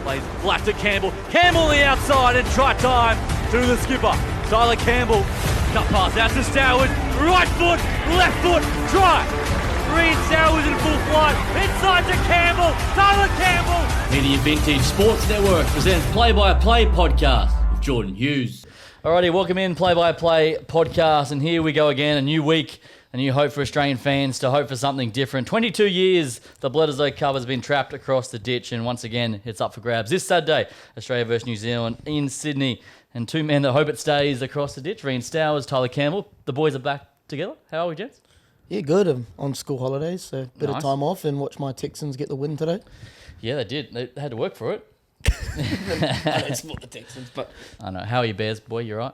Plays flat to Campbell. Campbell on the outside and try time to the skipper. Tyler Campbell. Cut pass out to Stowers. Right foot, left foot, try. Reed Stowers in full flight. Inside to Campbell. Tyler Campbell. Media Vintage Sports Network presents Play-by-Play podcast with Jordan Hughes. Alrighty, welcome in Play-by-Play podcast, and here we go again, a new week, a new hope for Australian fans to hope for something different. 22 years the Bledisloe Cup has been trapped across the ditch, and once again it's up for grabs this Saturday. Australia versus New Zealand in Sydney, and two men that hope it stays across the ditch. Reed Stowers, Tyler Campbell. The boys are back together. How are we, gents? Yeah, good. I'm on school holidays, so a bit of Nice. time off and watch my Texans get the win today. Yeah, they did. They had to work for it. I don't support the Texans, but I know. How are you, Bears, boy? You right?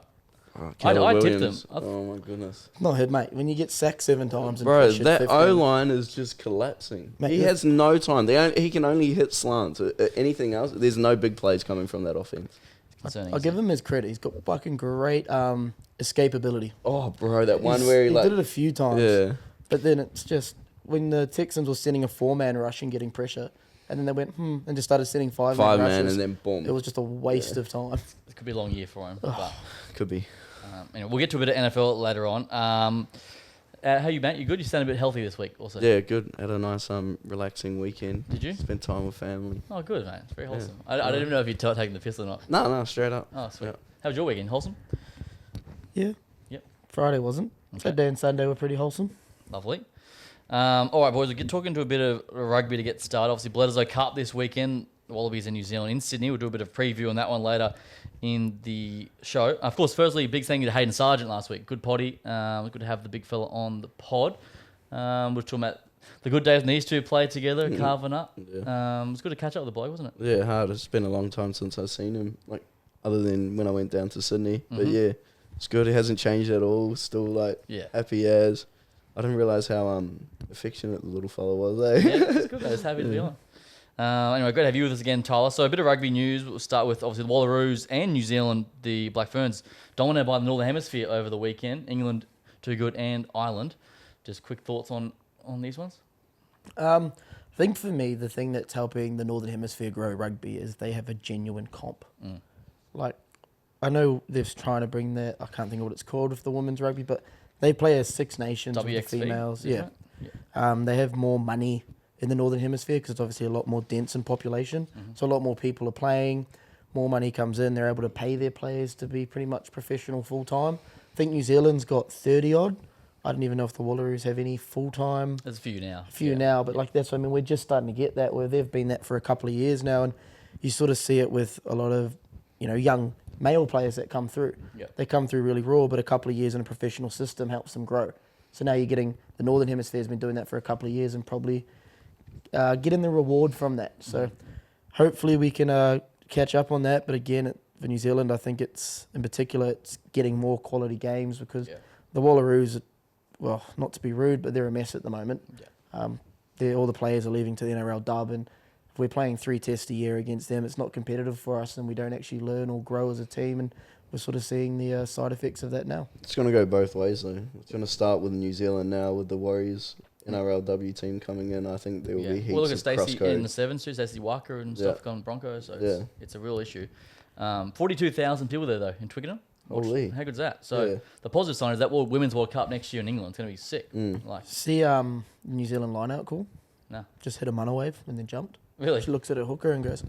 Oh, I tipped Williams. them. Oh my goodness, not hit, mate. When you get sacked 7 times, and bro, pressured that 15, O line is just collapsing. Mate, He yeah. has no time. He can only hit slants. Anything else? There's no big plays coming from that offense. Concerning, I'll give him his credit. He's got fucking great escapability. Oh, bro, that one where he did it a few times. Yeah. But then it's just when the Texans were sending a 4-man rush and getting pressure, and then they went and just started sending 5-man Five rushes. man and then boom. It was just a waste of time. It could be a long year for him. But, Could be. anyway, we'll get to a bit of NFL later on. How you, Matt? You good? You sound a bit healthy this week also. Yeah, good. Had a nice relaxing weekend. Did you? Spent time with family. Oh, good, mate. It's very wholesome. I don't even know if you're taking the piss or not. No, straight up. Oh, sweet. Yeah. How was your weekend? Wholesome? Yeah. Yep. Friday wasn't. Okay. Saturday and Sunday were pretty wholesome. Lovely. All right, boys, we'll get talking to a bit of rugby to get started. Obviously, Bledisloe Cup this weekend. The Wallabies in New Zealand in Sydney. We'll do a bit of preview on that one later in the show. Of course, firstly, big thank you to Hayden Sargent last week. Good potty. Good to have the big fella on the pod. We're talking about the good days when these two played together, carving up. Yeah. It was good to catch up with the bloke, wasn't it? Yeah, hard. It's been a long time since I've seen him, like, other than when I went down to Sydney. But yeah, it's good. It hasn't changed at all. Still, like, happy as. I didn't realise how affectionate the little fella was, eh? Yeah, it's good. I was happy to be on. Anyway, great to have you with us again, Tyler. So a bit of rugby news. We'll start with, obviously, the Wallaroos and New Zealand, the Black Ferns, dominated by the Northern Hemisphere over the weekend. England, too good, and Ireland. Just quick thoughts on these ones? I think for me, the thing that's helping the Northern Hemisphere grow rugby is they have a genuine comp. Like, I know they're trying to bring that, I can't think of what it's called with the women's rugby, but they play as Six Nations with the WXV, females. isn't Yeah. it? They have more money in the Northern Hemisphere because it's obviously a lot more dense in population. So a lot more people are playing, more money comes in, they're able to pay their players to be pretty much professional full-time. I think New Zealand's got 30-odd. I don't even know if the Wallaroos have any full-time. There's a few now. Now, but like that's what I mean. We're just starting to get that where they've been that for a couple of years now, and you sort of see it with a lot of young male players that come through. Yep. They come through really raw, but a couple of years in a professional system helps them grow. So now you're getting the Northern Hemisphere's been doing that for a couple of years and probably getting the reward from that. So hopefully we can catch up on that. But again, for New Zealand, I think it's in particular it's getting more quality games because the Wallaroos. Well, not to be rude, but they're a mess at the moment. All the players are leaving to the NRL dub, and if we're playing 3 tests a year against them, it's not competitive for us, and we don't actually learn or grow as a team, and we're sort of seeing the side effects of that now. It's going to go both ways, though. It's going to start with New Zealand now with the Warriors NRLW team coming in. I think there will be heaps Well, look at of Stacey crosscode. in the sevens too, Stacey Walker and stuff going Broncos, so it's a real issue. 42,000 people there, though, in Twickenham. Holy. How good's that? So the positive sign is that Women's World Cup next year in England is going to be sick. Like, See New Zealand line out cool? No. Just hit a munna wave and then jumped. Really? She looks at her hooker and goes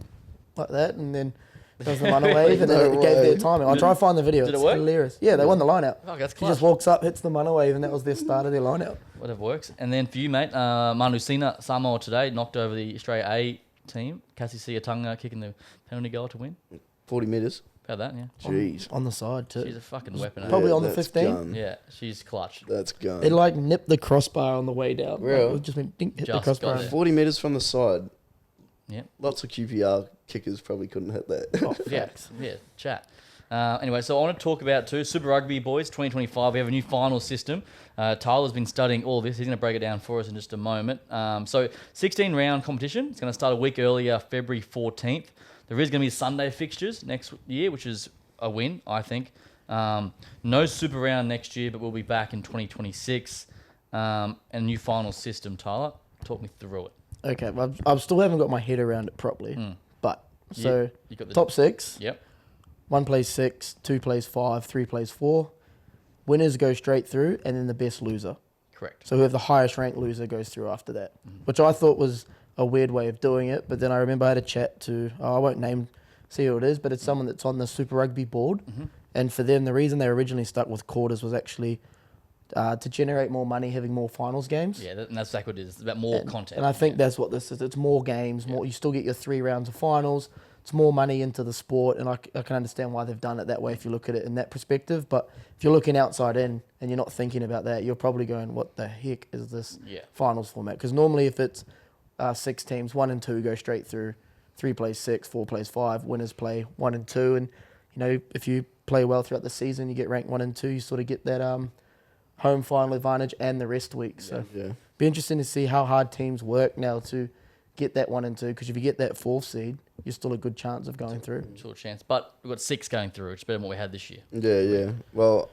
like that, and then does the munna wave, and then it gave their timing. I'll try to find the video. Did it It's work? hilarious. Yeah, they won the line out. Oh, that's She class. just walks up, hits the munna wave, and that was their start of their line out. Whatever works. And then for you, mate, Manu Sina Samoa today knocked over the Australia A team. Cassie Siatunga kicking the penalty goal to win. 40 metres. How about that, yeah. Jeez. On the side too. She's a fucking weapon. Probably on the that's 15. gun. Yeah, she's clutch. That's gun. It like nipped the crossbar on the way down. Real? Like, it just went dink, hit Just the crossbar. got there. 40 metres from the side. Yeah. Lots of QPR kickers probably couldn't hit that. Oh, Yeah, facts. yeah, chat. Anyway, so I want to talk about too Super Rugby, boys, 2025. We have a new final system. Tyler's been studying all this. He's going to break it down for us in just a moment. So 16-round competition. It's going to start a week earlier, February 14th. There is going to be Sunday fixtures next year, which is a win, I think. No Super Round next year, but we'll be back in 2026. And a new final system, Tyler. Talk me through it. Okay, well, I still haven't got my head around it properly, but So you got the top 6. Yep. 1 plays 6, 2 plays 5, 3 plays 4. Winners go straight through, and then the best loser. Correct. So whoever the highest ranked loser goes through after that, which I thought was a weird way of doing it. But then I remember I had a chat to, I won't see who it is, but it's someone that's on the Super Rugby board. And for them, the reason they originally stuck with quarters was actually to generate more money, having more finals games. Yeah, and that's exactly what it is. It's about more content. And I think that's what this is. It's more games. More. You still get your 3 rounds of finals. It's more money into the sport, and I can understand why they've done it that way if you look at it in that perspective. But if you're looking outside in and you're not thinking about that, you're probably going, what the heck is this finals format? Because normally if it's 6 teams, 1 and 2 go straight through, 3 plays 6, 4 plays 5, winners play 1 and 2. And, if you play well throughout the season, you get ranked 1 and 2, you sort of get that home final advantage and the rest week. So be interesting to see how hard teams work now to get that 1 and 2, because if you get that 4th seed, you're still a good chance of going through. Still a chance. But we've got 6 going through, which is better than what we had this year. Yeah. Well,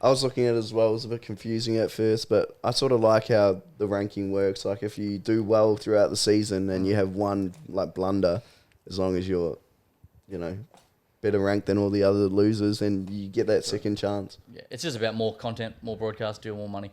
I was looking at it as well. It was a bit confusing at first, but I sort of like how the ranking works. Like if you do well throughout the season and you have one blunder, as long as you're, better ranked than all the other losers, and you get that second chance. Yeah, it's just about more content, more broadcast deal, more money.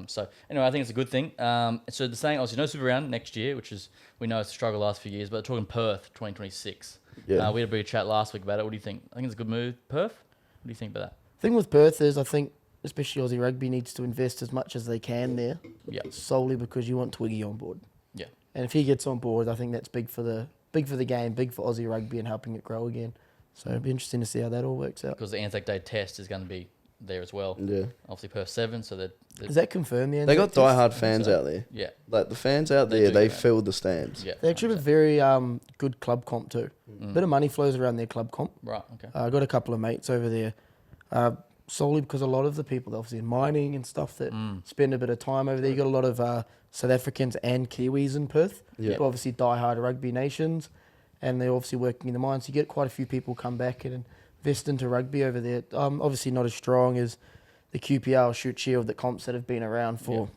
So anyway, I think it's a good thing. So the saying, obviously, no Super Round next year, which is, we know it's a struggle last few years, but talking Perth 2026. Yeah. We had a big chat last week about it. What do you think? I think it's a good move, Perth. What do you think about that? Thing with Perth is, I think, especially Aussie Rugby needs to invest as much as they can there. Yeah. Solely because you want Twiggy on board. Yeah. And if he gets on board, I think that's big for the game, big for Aussie Rugby and helping it grow again. So it'll be interesting to see how that all works out. Because the Anzac Day test is going to be there as well. Yeah. Obviously Perth 7, so Is that confirmed? The They got Anzac test? diehard fans out there. Yeah. Like the fans out They there, do, they mate. filled the stands. Yeah. They actually have a very good club comp too. Bit of money flows around their club comp. Right, okay. I got a couple of mates over there, solely because a lot of the people, obviously in mining and stuff, that spend a bit of time over there. You got a lot of South Africans and Kiwis in Perth, Yeah. who obviously diehard rugby nations, and they're obviously working in the mines. You get quite a few people come back and invest into rugby over there. Obviously not as strong as the QPR or Shoot Shield, the comps that have been around for,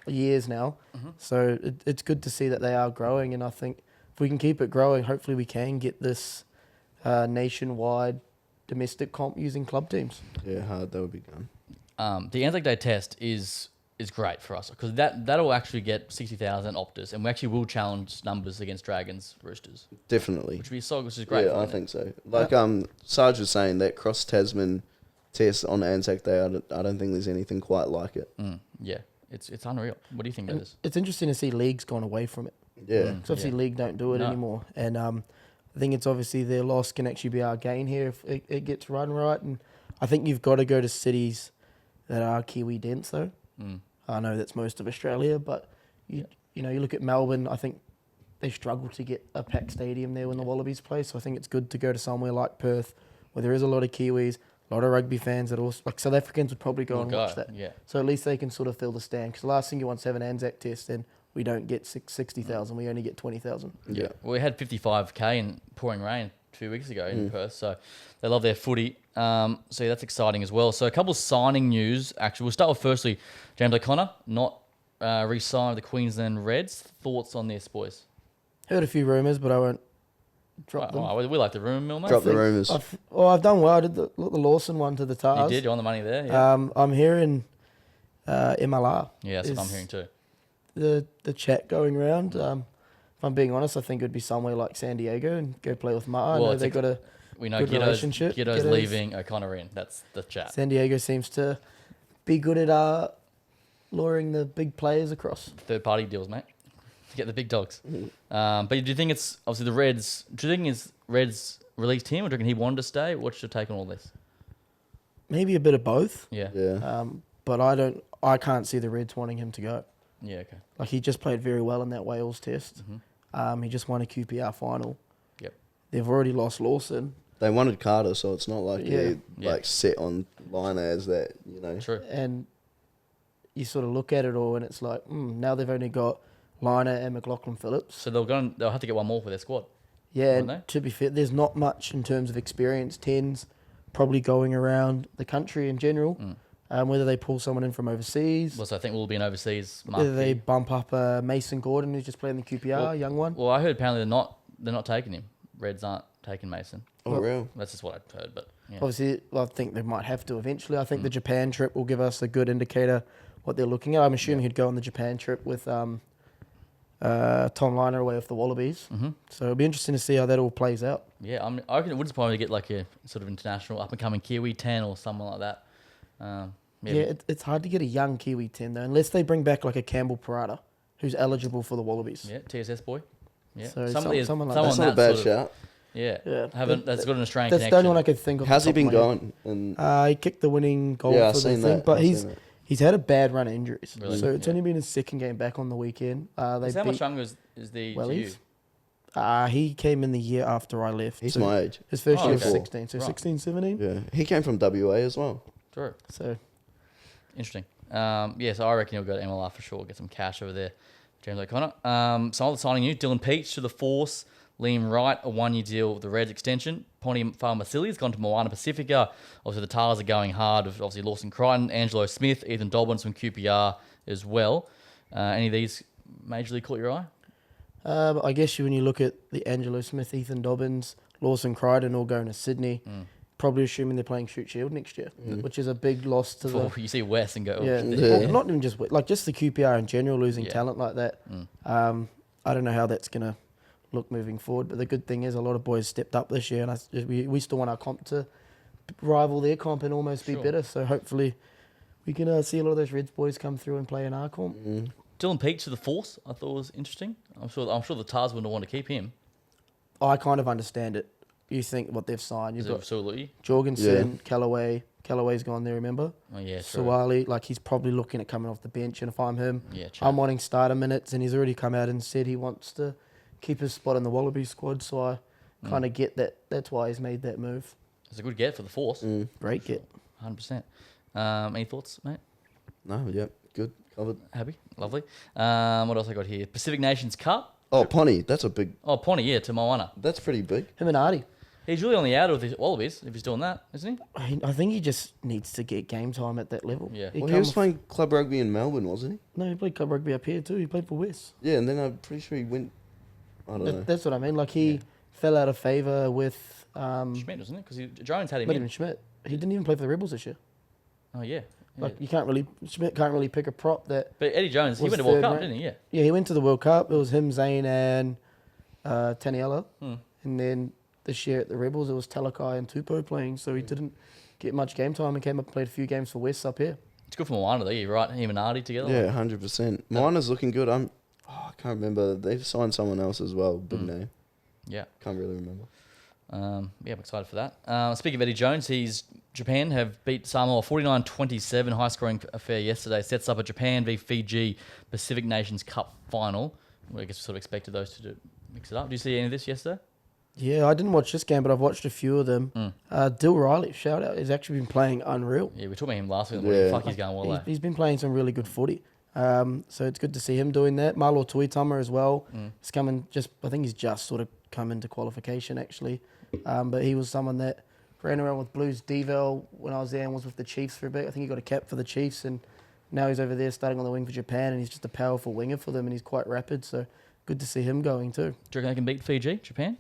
years now. So it's good to see that they are growing, and I think if we can keep it growing, hopefully we can get this nationwide domestic comp using club teams. Yeah, hard. That would be gone. The Anzac Day test is great for us because that'll actually get 60,000 Optus, and we actually will challenge numbers against Dragons, Roosters, Definitely. which is great. Yeah, I think so. Like Sarge was saying, that cross Tasman test on Anzac Day, I don't think there's anything quite like it. Yeah, it's unreal. What do you think about this? It's interesting to see leagues gone away from it. Yeah. Because obviously league don't do it anymore. And I think it's obviously their loss can actually be our gain here if it gets run right. And I think you've got to go to cities that are Kiwi dense though. I know that's most of Australia, but you look at Melbourne, I think they struggle to get a packed stadium there when the Wallabies play. So I think it's good to go to somewhere like Perth where there is a lot of Kiwis, a lot of rugby fans that also, like South Africans would probably go and watch that. Yeah. So at least they can sort of fill the stand. Because the last thing you want is to have an Anzac test, then we don't get 60,000, we only get 20,000. Yeah. Well, we had 55k in pouring rain 2 weeks ago in Perth, so they love their footy. So yeah, that's exciting as well. So a couple of signing news. Actually, we'll start with firstly James O'Connor not re-signed with the Queensland Reds. Thoughts on this, boys? Heard a few rumours, but I won't drop them. We like the rumour mill, mate. Drop the rumours. I've done well. I did the Lawson one to the Tars. You did. You're on the money there. Yeah, I'm hearing MLR. yeah, that's what I'm hearing too. The chat going around. If I'm being honest, I think it would be somewhere like San Diego and go play with Mata. Well, I know they got a we know good relationship. Giddo's leaving, O'Connor in. That's the chat. San Diego seems to be good at luring the big players across. Third party deals, mate. To get the big dogs. But do you think it's obviously the Reds? Do you think is Reds released him, or do you reckon he wanted to stay? What's your take on all this? Maybe a bit of both. Yeah. Yeah. But I can't see the Reds wanting him to go. Yeah. Okay. Like he just played very well in that Wales test. He just won a QPR final. Yep. They've already lost Lawson. They wanted Carter, so it's not like Yeah. they're set on line as that, True. And you sort of look at it all and it's like, now they've only got Liner and McLaughlin Phillips. So they'll have to get one more for their squad. Yeah, won't and to be fair, there's not much in terms of experience. 10s probably going around the country in general. Whether they pull someone in from overseas, Well, so I think we'll be an overseas whether they marquee. bump up Mason Gordon, who's just playing the QPR, young one. Well, I heard apparently they're not they're not taking him. Reds aren't taking Mason. Oh, real? That's just what I've heard, but yeah. Obviously, I think they might have to eventually. I think the Japan trip will give us a good indicator what they're looking at. I'm assuming he'd go on the Japan trip with Tom Liner away with the Wallabies. Mm-hmm. So it'll be interesting to see how that all plays out. Yeah, I reckon it wouldn't surprise me to get like a sort of international up-and-coming Kiwi 10 or someone like that. It's hard to get a young Kiwi 10 though, unless they bring back like a Campbell Parada, who's eligible for the Wallabies. Yeah, TSS boy. Yeah, So someone like That's not a bad shout. Yeah, Yeah. that's got an Australian That's connection. the only one I could think of. How's he off the been top of my going? head. He kicked the winning goal Yeah, I've for the seen thing, that. but I've seen that. he's had a bad run of injuries. Really? So it's Yeah. only been his second game back on the weekend. They How much beat younger is the Wellies. GU? He came in the year after I left. He's So my age. His first Oh, year was okay. 16, so Right. 16, 17. Yeah, he came from WA as well. True. So Interesting. So I reckon he'll go to MLR for sure, get some cash over there. James O'Connor. Some other signing news. Dylan Peach to the Force. Liam Wright, a 1-year deal with the Reds extension. Ponty Farmasili has gone to Moana Pacifica. Obviously, the Tars are going hard with obviously Lawson Crichton, Angelo Smith, Ethan Dobbins from QPR as well. Any of these majorly caught your eye? I guess when you look at the Angelo Smith, Ethan Dobbins, Lawson Crichton all going to Sydney, probably assuming they're playing Shoot Shield next year, which is a big loss to the... You see West and go, Yeah, Yeah. well, not even just just the QPR in general losing Yeah. talent like that. I don't know how that's gonna look moving forward, but the good thing is a lot of boys stepped up this year, and we still want our comp to rival their comp and almost be Sure. better. So hopefully we can see a lot of those Reds boys come through and play in our comp. Dylan Peach to the Force, I thought was interesting. I'm sure the Tars wouldn't want to keep him. I kind of understand it. You think what they've signed. You've Is it got Sului? Jorgensen, Callaway. Callaway's gone there, remember? Oh yeah, true. Sawali, he's probably looking at coming off the bench, and if I'm him, Yeah, true. I'm wanting starter minutes, and he's already come out and said he wants to keep his spot in the Wallaby squad, so I kind of get that. That's why he's made that move. It's a good get for the Force. Great get. 100%. Any thoughts, mate? No, yep, good, covered. Happy? Lovely. What else I got here? Pacific Nations Cup. Oh, Ponty, that's a big. Oh, Ponty, yeah, to Moana. That's pretty big. Him and Artie. He's really on the outer of the Wallabies if he's doing that, isn't I think he just needs to get game time at that level. Yeah. Well, he was playing club rugby in Melbourne, wasn't he? No, he played club rugby up here too. He played for West. Yeah, and then I'm pretty sure he went. I don't know. That's what I mean. He fell out of favour with he? Schmidt, wasn't it? Because Jones had him not in. even Schmidt. He didn't even play for the Rebels this year. Oh, yeah. Yeah. Schmidt can't really pick a prop that. But Eddie Jones, he was went to World third Cup, rank. didn't he? Yeah. Yeah, he went to the World Cup. It was him, Zane, and Taniela. Hmm. And then this year at the Rebels, it was Talakai and Tupou playing, so he didn't get much game time and came up and played a few games for West up here. It's good for Moana, though. You're right. Him and Artie together. Yeah, 100%. Moana's looking good. I can't remember. They've signed someone else as well. Big name. Yeah. Can't really remember. I'm excited for that. Speaking of Eddie Jones, Japan have beat Samoa 49-27, high scoring affair yesterday. Sets up a Japan v Fiji Pacific Nations Cup final. I guess we sort of expected those two to mix it up. Did you see any of this yesterday? Yeah, I didn't watch this game, but I've watched a few of them. Dill Riley, shout out, has actually been playing unreal. Yeah, we talked about him last week. Yeah. Fuck, he's going well. He's been playing some really good footy. So it's good to see him doing that. Marlo Tuitama as well. He's coming I think he's just sort of come into qualification actually. But he was someone that ran around with Blues Devel when I was there and was with the Chiefs for a bit. I think he got a cap for the Chiefs and now he's over there starting on the wing for Japan and he's just a powerful winger for them and he's quite rapid. So good to see him going too. Do you reckon they can beat Fiji, Japan?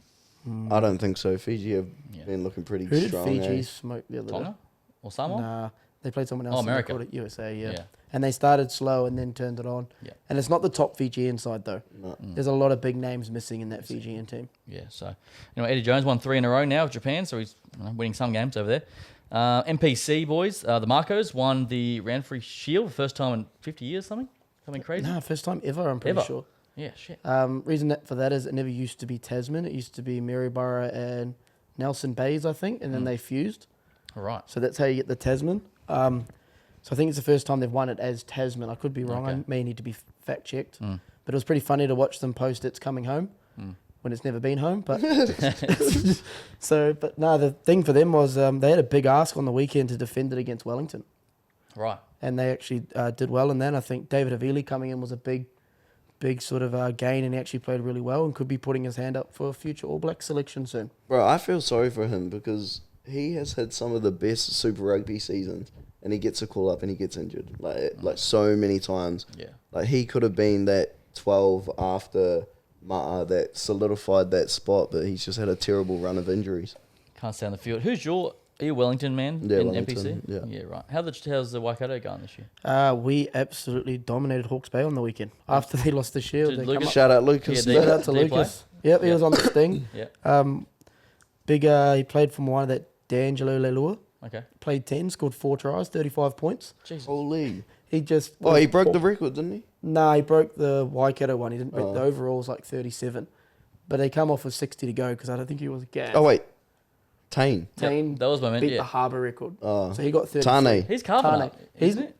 I don't think so. Fiji have been looking pretty Who did strong. Fiji smoke the other day? Tonga? Or Samoa? Nah, they played someone else. Oh, and they America. called it USA, yeah. Yeah. And they started slow and then turned it on. Yeah. And it's not the top Fijian side though. No. There's a lot of big names missing in that Fijian team. Yeah, so Eddie Jones won 3 in a row now with Japan, so he's winning some games over there. MPC boys, the Marcos won the Ranfurly Shield, first time in 50 years, something crazy. Nah, first time ever, I'm pretty Ever? sure. Yeah, shit. Reason for that is it never used to be Tasman. It used to be Maryborough and Nelson Bays, I think, and then they fused. All right. So that's how you get the Tasman. So I think it's the first time they've won it as Tasman. I could be wrong. Okay. I may need to be fact checked. But it was pretty funny to watch them post it's coming home when it's never been home. But the thing for them was they had a big ask on the weekend to defend it against Wellington. Right. And they actually did well in that. I think David Havili coming in was a big sort of gain, and he actually played really well and could be putting his hand up for a future All Black selection soon. Bro, I feel sorry for him because he has had some of the best Super Rugby seasons and he gets a call up and he gets injured like so many times. Yeah. Like he could have been that 12 after that solidified that spot, but he's just had a terrible run of injuries. Can't stay on the field. Are you a Wellington man Yeah, in Wellington, NPC? yeah. Right. How's the Waikato going this year? We absolutely dominated Hawke's Bay on the weekend. After they lost the Shield, Did they Lucas- come up. Shout out Lucas. Yeah, Shout out to Did he play? Lucas. Yep, he Yeah. was on the Sting. Yeah. He played for Moana, that D'Angelo Leilua. Okay. Played 10, scored 4 tries, 35 points. Jesus. Holy. He just... Oh, he broke the record, didn't he? Nah, he broke the Waikato one. He didn't break Oh. the overalls, like 37. But they come off with 60 to go because I don't think he was gassed. Oh, wait. Tane. Tane Yep, that was my man, beat yeah. the Harbour record. Oh. So he got 30. Tane. He's carving Tane. up, He's- isn't it?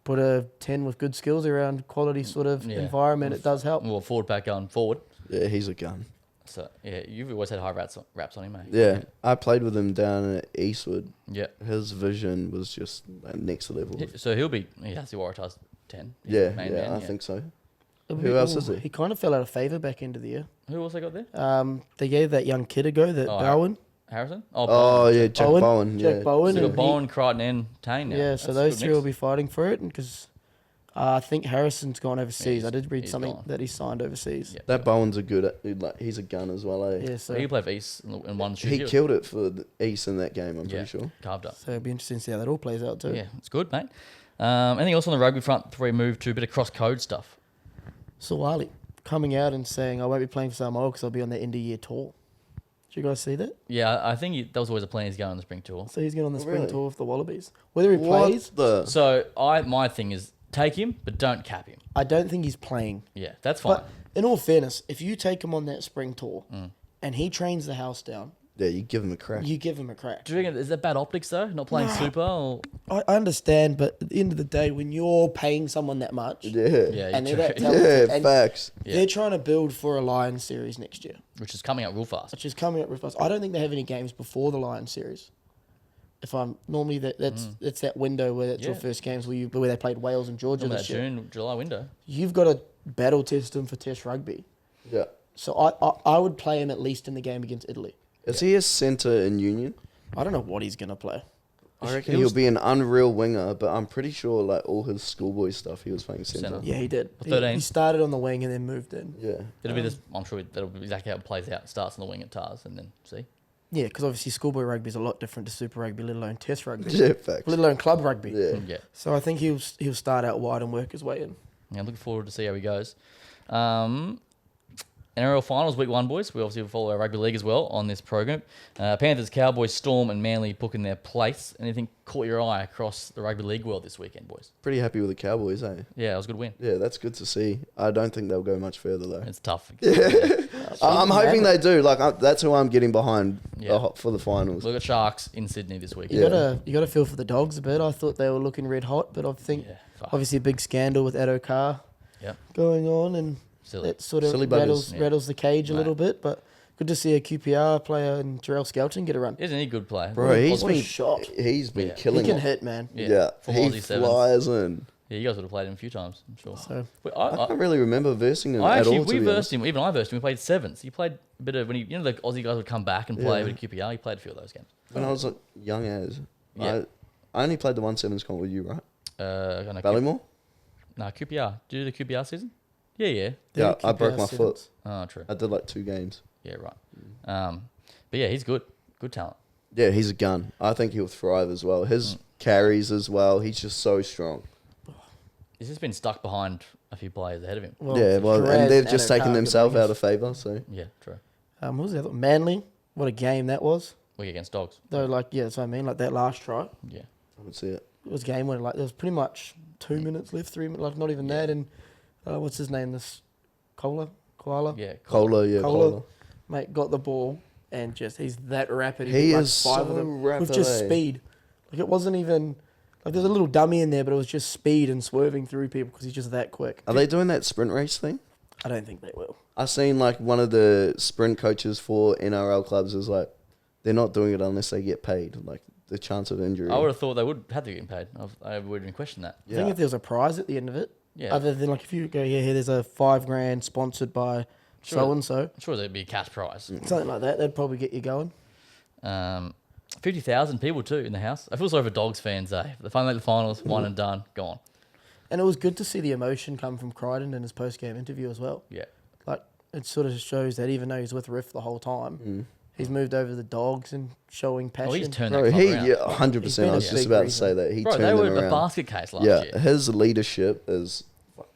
Put a 10 with good skills around quality sort of Yeah. environment. It does help. Well, forward pack going forward. Yeah, he's a gun. So, yeah, you've always had high raps on him, mate. Yeah, I played with him down at Eastwood. Yeah. His vision was just next level. So he has the Waratahs 10. He's Yeah, the main yeah, man, I think so. It'll Who be- else is it? He kind of fell out of favour back into the year. Who else they got there? They gave that young kid a go, that Oh, Bowen. Harrison? Oh, Bowen. yeah, Jack Bowen. Jack Yeah. Bowen. So you and got he- Bowen, Crichton, and Tane now. Yeah, so That's a those good three mix. will be fighting for it because I think Harrison's gone overseas. he's- I did read he's something gone. that he signed overseas. Yeah. That Bowen's a good, he's a gun as well, eh? Yeah, so, He played for East and won He Shield. killed it for the East in that game, I'm Yeah, pretty sure. carved up. so it'll be interesting to see how that all plays out too. Yeah, it's good, mate. Anything else on the rugby front before we move to a bit of cross-code stuff? Sawali coming out and saying, I won't be playing for Samoa because I'll be on the end of year tour. Did you guys see that? Yeah, I think that was always a plan. He's going on the spring tour. So he's going on the spring Really? tour with the Wallabies. Whether he What plays, the? So my thing is take him, but don't cap him. I don't think he's playing. Yeah, that's fine. But in all fairness, if you take him on that spring tour Mm. and he trains the house down, Yeah, you give him a crack. you give him a crack. Do you reckon is that bad optics though? Not playing Super or I understand, but at the end of the day, when you're paying someone that much, Yeah. yeah, and you they're that true. talented, Yeah, and facts. Yeah. they're trying to build for a Lions series next year, which is coming out real fast. which is coming up with us. I don't think they have any games before the Lions series. If I'm normally that's that window where that's your Yeah. first games where they played Wales and Georgia Remember this that year. June, July window. You've got to battle test him for Test rugby. Yeah. So I would play him at least in the game against Italy. Is he a centre in Union? I don't know what he's gonna play. I reckon he'll be an unreal winger, but I'm pretty sure like all his schoolboy stuff he was playing centre. Centre. Yeah, he did. For He 13. started on the wing and then moved in. Yeah. It'll be this. I'm sure that'll be exactly how it plays out. Starts on the wing at Tars and then see. Yeah, because obviously schoolboy rugby is a lot different to Super Rugby, let alone Test rugby, Yeah, facts. let alone club rugby. Yeah. Yeah. So I think he'll start out wide and work his way in. Yeah, I'm looking forward to see how he goes. NRL finals week 1, boys. We obviously follow our rugby league as well on this program. Panthers, Cowboys, Storm, and Manly book in their place. Anything caught your eye across the rugby league world this weekend, boys? Pretty happy with the Cowboys, eh? Yeah, it was a good win. Yeah, that's good to see. I don't think they'll go much further though. It's tough. I'm hoping they do. Like that's who I'm getting behind Yeah. for the finals. Look at Sharks in Sydney this week. You Yeah. gotta feel for the Dogs a bit. I thought they were looking red hot, but I think Yeah, fuck. obviously a big scandal with Addo Carr Yep. going on, and Silly. that sort of Silly buggers. rattles the cage a Mate. little bit. But good to see a QPR player and Jarrell Skelton get a run. Isn't he a good player? Bro, he's What a been shot. He's been Yeah. He killing can it. hit, man. Yeah, Full he Aussie sevens. flies in. Yeah, you guys would have played him a few times, I'm sure. So But I can't really remember versing him I at actually, all. To we be versed honest. him. Even I versed him. We played sevens. He played a bit of when he, the Aussie guys would come back and play Yeah. with QPR. He played a few of those games. When I was like young as. Yeah. I only played the 1-7s comp with you, right? No, Ballymore? No, QPR. Did you do the QPR season? Yeah, yeah. Yeah, they're I broke QPR my foot. sevens. Oh, true. I did like 2 games. Yeah, right. But yeah, he's good. Good talent. Yeah, he's a gun. I think he'll thrive as well. His carries as well. He's just so strong. He's just been stuck behind a few players ahead of him. Well, yeah, well, Gerard and they've just Addo taken Carr, themselves good out of favour. So Yeah, true. What was the other? Manly. What a game that was. Week against Dogs. Though, like, yeah, that's what I mean. Like that last try, Yeah. I would see it. it was game winning. Like there was pretty much 2 minutes left, 3 minutes, like not even that. And what's his name? This Koala. Yeah. Cola, yeah, Kola. Cola. Mate got the ball and just he's that rapid. He beat, like, is 5 of so them rapid, with just eh? speed. Like it wasn't even like there's a little dummy in there, but it was just speed and swerving through people because he's just that quick. Are they doing that sprint race thing? I don't think they will. I seen like one of the sprint coaches for NRL clubs is like, they're not doing it unless they get paid. Like the chance of injury. I would have thought they would have to get paid. I wouldn't even question that. I think if there was a prize at the end of it, Yeah. other than like if you go, yeah, here there's a $5,000 sponsored by Sure. so and so, I'm sure there'd be a cash prize. something like that, that'd probably get you going. 50,000 people too in the house. I feel sorry for Dogs fans, eh? They finally make the finals, one and done, gone. And it was good to see the emotion come from Crichton in his post game interview as well. Yeah. Like it sort of shows that even though he's with Riff the whole time, he's moved over to the Dogs and showing passion. Oh, he's turned Bro, that club around. 100%. I was just about to say that. He Bro, turned they them were around. a basket case last year. His leadership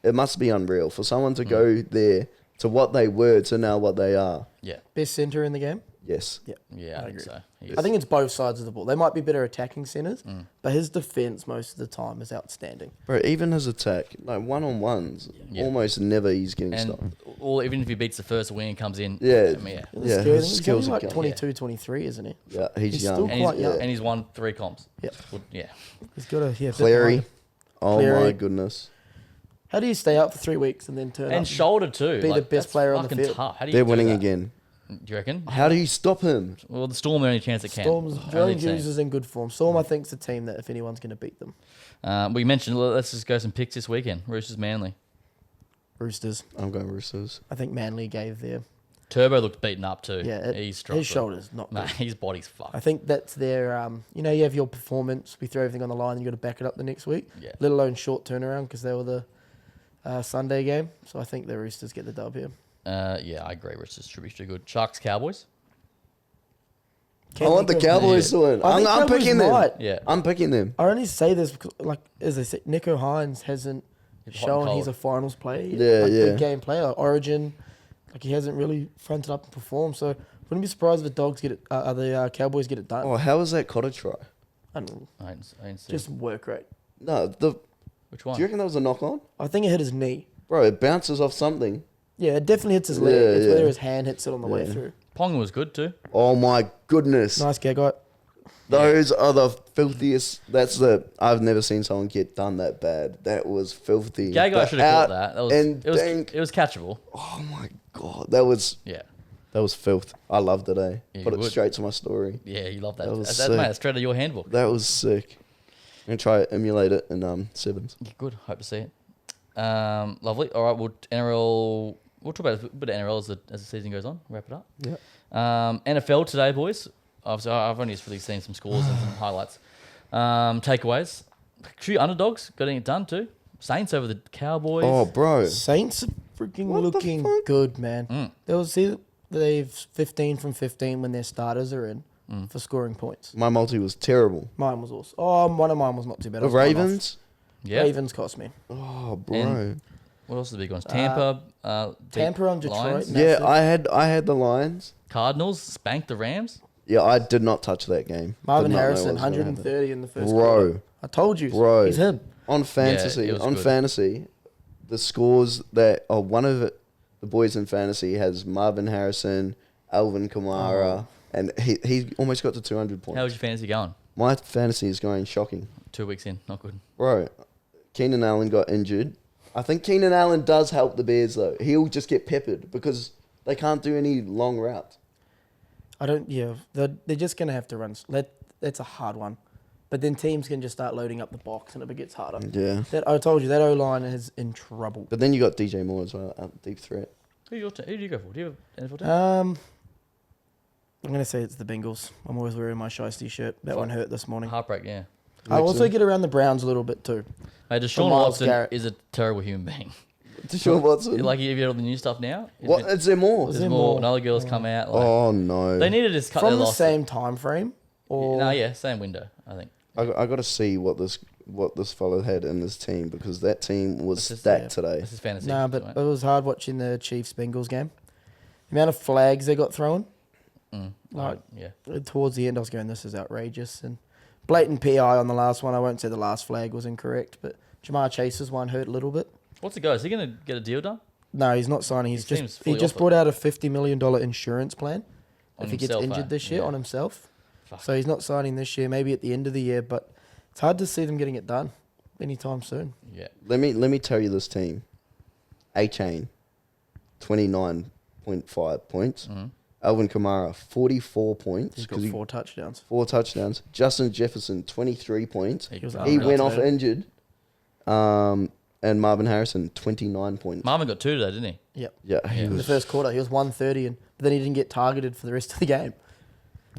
it must be unreal for someone to go there to what they were to now what they are. Yeah. Best centre in the game? Yes. Yeah. Yeah, I think so. I think it's both sides of the ball. They might be better attacking centres, but his defence most of the time is outstanding. Bro, even his attack, like one-on-ones, almost never he's getting stopped. Or even if he beats the first wing and comes in. Yeah. I mean, yeah. The Yeah, scary his thing, he's skills only are like gone. 22, 23, isn't he? Yeah, he's young. still And quite he's, young. and he's won 3 comps. Yeah. Well, yeah. He's got a Clary. Oh my Cleary. goodness. How do you stay out for 3 weeks and then turn And up? shoulder too. Be the best that's player on the fucking field. Tough. How do you They're do winning that? again. Do you reckon? How do you stop him? Well, the Storm are the only chance it can. Storm's Only Jerome team. Hughes is in good form. Storm, I think, is the team that if anyone's going to beat them. We mentioned, let's just go some picks this weekend. Roosters Manly. Roosters. I'm going Roosters. I think Manly gave their Turbo looked beaten up too. yeah. He's strong. His shoulders not Nah, good. his body's fucked. I think that's their. You know, you have your performance. We throw everything on the line. and You got to back it up the next week. Yeah. Let alone short turnaround because they were the Sunday game. So I think the Roosters get the dub here. Yeah, I agree. Roosters should be too good. Sharks Cowboys. I want the Cowboys to win. I think I'm Cowboys picking them. might. Yeah. I'm picking them. I only say this because, like as I said, Nico Hines hasn't He's hot and shown cold. he's a finals player. Yet. Yeah, like, yeah. Big game player, Origin. Like he hasn't really fronted up and performed. So wouldn't be surprised if the Dogs get it. The Cowboys get it done. Oh, how was that Cotter try? I don't know, I didn't see. just work rate. No, Which one? do you reckon that was a knock on? I think it hit his knee. Bro, it bounces off something. Yeah, it definitely hits his leg. Yeah, It's yeah. whether his hand hits it on the way Yeah. through. Ponga was good too. Oh my goodness. Nice gag, guy. Those are the filthiest. I've never seen someone get done that bad. That was filthy. Gagai The should have out caught that. That was and it was dink. it was catchable. Oh my god, that was Yeah. filth. I loved it. Yeah, Put you it would. straight to my story. Yeah, you love that. That was That's sick. mate, that's straight out of your handbook. That was sick. I'm gonna try to emulate it in sevens. Yeah, good. Hope to see it. Lovely. All right, we'll talk about a bit of NRL as the season goes on. Wrap it up. Yeah. NFL today, boys. Obviously, I've only just really seen some scores and some highlights. Takeaways. Few underdogs getting it done too. Saints over the Cowboys. Oh, bro. Saints are freaking What the looking fuck? good, man. Mm. They've 15 from 15 when their starters are in for scoring points. My multi was terrible. Mine was awesome. Oh, one of mine was not too bad. I The was one off. Ravens. Yeah. Ravens cost me. Oh, bro. And- What else are the big ones? Tampa. beat Tampa on Detroit. Lions. No. Yeah, massive. I had the Lions. Cardinals spanked the Rams. Yeah, I did not touch that game. Marvin Did not know Harrison, what was gonna happen. 130 in the first Bro. quarter. I told you. Bro. He's him. On it fantasy, was good. the scores that one of the boys in fantasy has Marvin Harrison, Alvin Kamara, and he almost got to 200 points. How was your fantasy going? My fantasy is going shocking. 2 weeks in, not good. Bro, Keenan Allen got injured. I think Keenan Allen does help the Bears, though. He'll just get peppered because they can't do any long routes. They're just going to have to run. That's a hard one. But then teams can just start loading up the box and it gets harder. Yeah. I told you, that O-line is in trouble. But then you got DJ Moore as well, deep threat. Who do you go for? Do you have an NFL team? I'm going to say it's the Bengals. I'm always wearing my Shiesty shirt. That one hurt this morning. Heartbreak, yeah. I also get around the Browns a little bit too. Hey, Deshaun Myles Watson Garrett. is a terrible human being. Deshaun Watson. Like, you hear all the new stuff now? What? Is there more? Is There's there more. more? Another girl's come out. Like, Oh, no. they need to just cut their From the losses. same time frame? Or No, yeah, same window, I think. I got to see what this fellow had in his team because that team was This is- stacked today. This is fantasy. Nah, but right? it was hard watching the Chiefs-Bengals game. The amount of flags they got thrown. Like, yeah. towards the end, I was going, this is outrageous. And blatant PI on the last one. I won't say the last flag was incorrect, but Jamar Chase's one hurt a little bit. What's the go? Is he going to get a deal done? No, he's not signing. He seems He fully just off it. brought out a $50 million insurance plan On if he gets himself, injured this year Yeah. on himself. Fuck. So he's not signing this year, maybe at the end of the year, but it's hard to see them getting it done anytime soon. Yeah. Let me tell you this team. A-Chain, 29.5 points. Mm-hmm. Alvin Kamara, 44 points. He's got 'cause he- 4 touchdowns. 4 touchdowns. Justin Jefferson, 23 points. He was was He unreal went off today. injured. And Marvin Harrison, 29 points. Marvin got 2 today, didn't he? Yep. Yeah, he Yeah. In the was. first quarter, he was 130, but then he didn't get targeted for the rest of the game.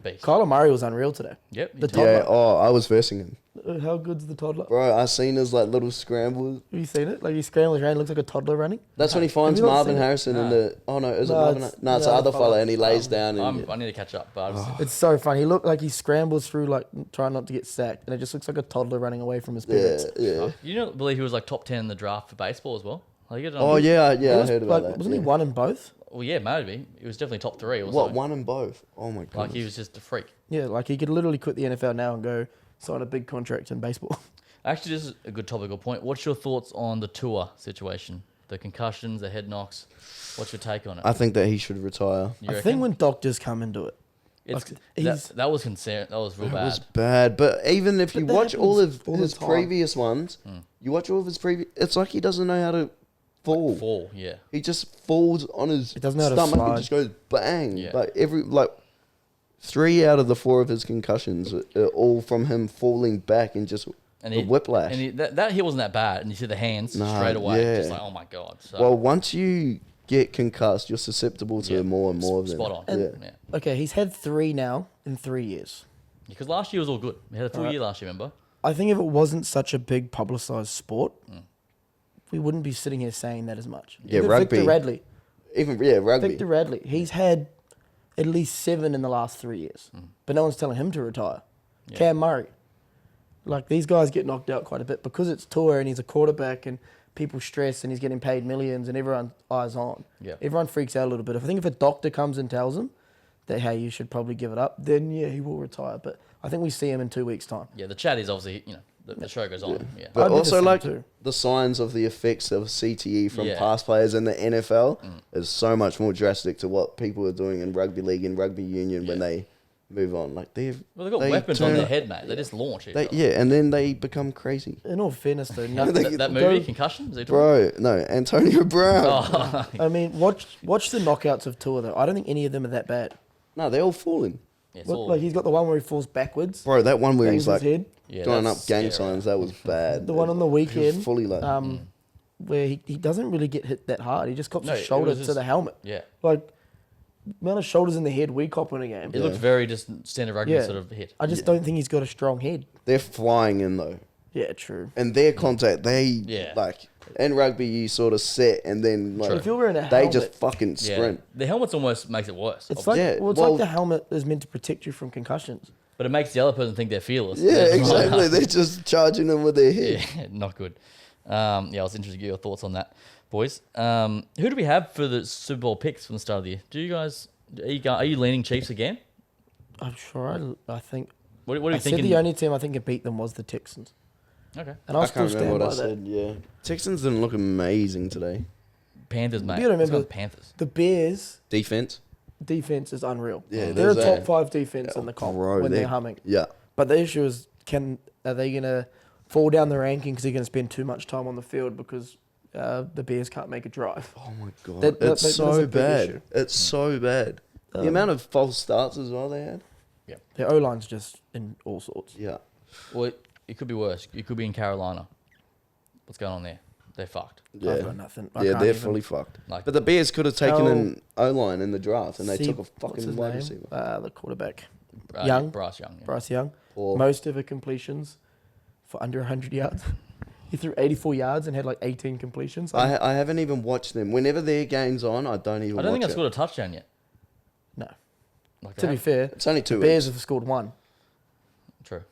Beast. Kyler Murray was unreal today. Yep. The top. Yeah. Oh, I was versing him, How good's the toddler? bro. I seen his like little scrambles. Have you seen it? Like he scrambles around, looks like a toddler running. That's when he finds you not Marvin seen it? Harrison in the. Oh no, is it No, Marvin? it's No, it's the the other other fella, fella. and he lays down and. I need to catch up, but It's so fun. He looked like he scrambles through, like trying not to get sacked, and it just looks like a toddler running away from his parents. Yeah. you don't believe he was like top 10 in the draft for baseball as well? Like, you Oh yeah, I heard about Like, that. wasn't yeah. he one in both? Well, yeah, maybe. He was definitely top 3. Also. What, one in both? Oh my god. Like, he was just a freak. Yeah, like he could literally quit the NFL now and go sign a big contract in baseball. Actually, this is a good topical point. What's your thoughts on the Tua situation? The concussions, the head knocks. What's your take on it? I think that he should retire. You I reckon? think when doctors come into it, It's, he's- that was concern. That was real It bad. was bad, but even if you that watch all of happens all the his time. previous ones, you watch all of his previous. It's like he doesn't know how to fall. Fall, yeah. He just falls on his He doesn't know how to stomach slide. and just goes bang. Yeah. Like 3 out of the 4 of his concussions are all from him falling back and just And the whiplash. And that hit wasn't that bad. And you see the hands Nah, straight away. yeah. Just like, oh my God. So, well, once you get concussed, you're susceptible to Yeah. more and more of them. spot on. Yeah. Yeah. okay, he's had 3 now in 3 years. Because last year was all good. We had a full Right. year last year, remember? I think if it wasn't such a big publicised sport, we wouldn't be sitting here saying that as much. Yeah, Even rugby. Victor Radley. Rugby. Victor Radley. He's had at least 7 in the last 3 years, but no one's telling him to retire. Yeah. Cam Murray. Like, these guys get knocked out quite a bit because it's tour and he's a quarterback and people stress and he's getting paid millions and everyone's eyes on. Yeah. Everyone freaks out a little bit. I think if a doctor comes and tells him that, hey, you should probably give it up, then yeah, he will retire. But I think we see him in 2 weeks' time. Yeah, the chat is obviously, the show goes on. Yeah. But I'd be the also, same like, too. the signs of the effects of CTE from Yeah. past players in the NFL is so much more drastic to what people are doing in rugby league and rugby union when Yeah. they move on. Like, Well, they've got weapons on their head, mate. They just launch each other. and then they become crazy. In all fairness, though, That, nothing. that movie, Concussion? Is he talking Bro, no, Antonio Brown. Oh, I mean, watch the knockouts of Tua, though. I don't think any of them are that bad. No, they're all falling. yeah, it's Look, all, like, he's got the one where he falls backwards, Bro, that one where bangs he's like his head. yeah, going up that's gang scary. signs, that was bad. The one on the He was weekend, fully like, where he doesn't really get hit that hard. He just cops No, his it shoulder was to just- the helmet. Yeah. Like, amount of shoulders in the head we cop in a game. It looked very just standard rugby Yeah. sort of hit. I just don't think he's got a strong head. they're flying in though. Yeah, true. And their contact, they Yeah. like in rugby you sort of set and then like If you're wearing a they helmet, just fucking Yeah. sprint. The helmet's almost makes it worse. it's obviously. like Yeah, it's well- like the helmet is meant to protect you from concussions. But it makes the other person think they're fearless. Yeah, exactly. They're just charging them with their head. Yeah, not good. I was interested to get your thoughts on that, boys. Who do we have for the Super Bowl picks from the start of the year? Do you guys are you leaning Chiefs again? I'm sure. I think. What are I you said thinking? the only team I think could beat them was the Texans, Okay, and I'll I still can't stand remember by what I that. said. Yeah, Texans didn't look amazing today. Panthers, mate. You gotta Let's go remember- with Panthers. The Bears' Defense. defense is unreal. Yeah, they're a there's top that. 5 defense in the comp Bro, when they're humming. Yeah, But the issue is, are they going to fall down the ranking because they're going to spend too much time on the field because the Bears can't make a drive? oh my god, That it's is a so big bad. issue. It's so bad. The amount of false starts as well they had. Their O-line's just in all sorts. Yeah, Well, it could be worse. You could be in Carolina. What's going on there? They're fucked. I've yeah, got nothing. I yeah. can't They're even- fully fucked. Like- But the Bears could have taken How- an O-line in the draft, and they See- took a what's fucking his wide name? receiver. The quarterback, Young, Young. Bryce Young. Yeah. Bryce Young. Or Most of her completions for under 100 yards. He threw 84 yards and had like 18 completions. I haven't even watched them. Whenever their game's on, I don't even. I don't think watch I it. scored a touchdown yet. No. Like To be have. fair, It's only 2 the Bears weeks. have scored 1. True.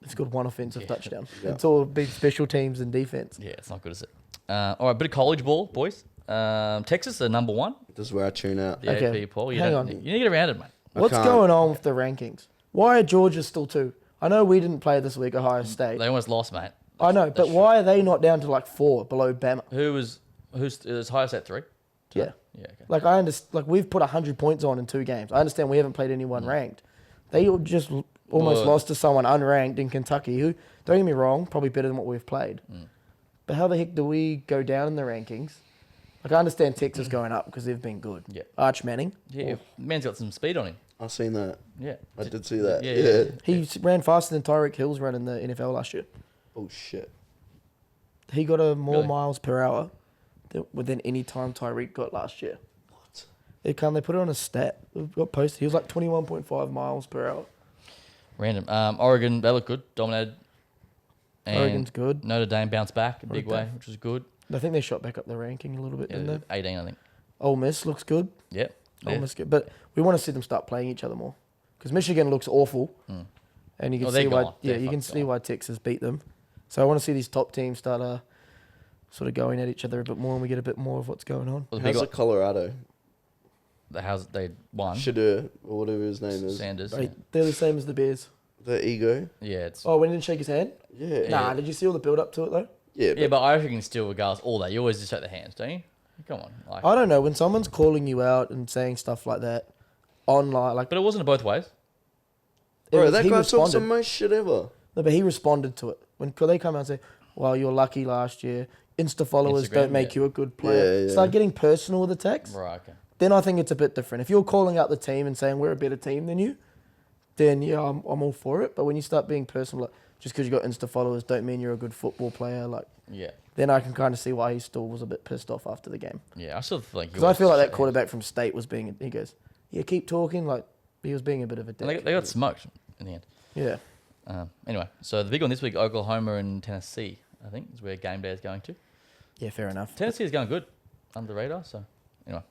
They've scored 1 offensive touchdown. Yeah. It's all been special teams and defense. Yeah, it's not good, is it? All right, bit of college ball, boys. Texas are number 1. This is where I tune out. The Okay, AP poll. hang You on. need to get around it, mate. What's can't. going on with the rankings? Why are Georgia still 2? I know we didn't play this week, Ohio State. They almost lost, mate. I know, but That's why are they not down to like 4 below Bama? Who's highest at 3? Yeah. Yeah, okay. Like I understand, like we've put 100 points on in 2 games. I understand we haven't played anyone ranked. They all just almost Well, lost to someone unranked in Kentucky, who, don't get me wrong, probably better than what we've played. But how the heck do we go down in the rankings? Like I understand Texas going up because they've been good. Yeah. Arch Manning, Yeah, man's got some speed on him. I seen that. Yeah. I did see that. Yeah, Yeah. yeah. he ran faster than Tyreek Hill's run in the NFL last year. Oh shit. He got a more Really? miles per hour than any time Tyreek got last year. What? They put it on a stat. It got posted. He was like 21.5 miles per hour. Random. Oregon, they look good. Dominated. And Oregon's good. Notre Dame bounced back a big way, which was good. I think they shot back up the ranking a little bit, didn't they? 18, I think. Ole Miss looks good. Yep. Ole Miss good. But we want to see them start playing each other more. Because Michigan looks awful. And you can see why you can see why Texas beat them. So I want to see these top teams start sort of going at each other a bit more and we get a bit more of what's going on. Well, how's Colorado? They won. Shadur, or whatever his name is. Sanders. Right, they're the same as the Bears. The ego? Yeah, it's... Oh, when he didn't shake his hand? Yeah. Nah, did you see all the build-up to it, though? Yeah, but I reckon still, regardless, all that, you always just shake their hands, don't you? Come on. Like, I don't know. When someone's calling you out and saying stuff like that online... But it wasn't both ways. Bro, that guy talks the most shit ever. No, but he responded to it. When they come out and say, well, you're lucky last year, Insta followers don't make you a good player. Yeah. Start getting personal with the text. Right, okay. Then I think it's a bit different. If you're calling out the team and saying we're a better team than you, then yeah, I'm all for it. But when you start being personal, like, just because you got Insta followers don't mean you're a good football player. Like, yeah. Then I can kind of see why he still was a bit pissed off after the game. Yeah, I still think... Because I feel like that quarterback from State was being... He goes, yeah, keep talking. Like, he was being a bit of a dick. They got smoked in the end. Yeah. Anyway, so the big one this week, Oklahoma and Tennessee, I think, is where game day is going to. Yeah, fair enough. Tennessee is going good under the radar, so anyway,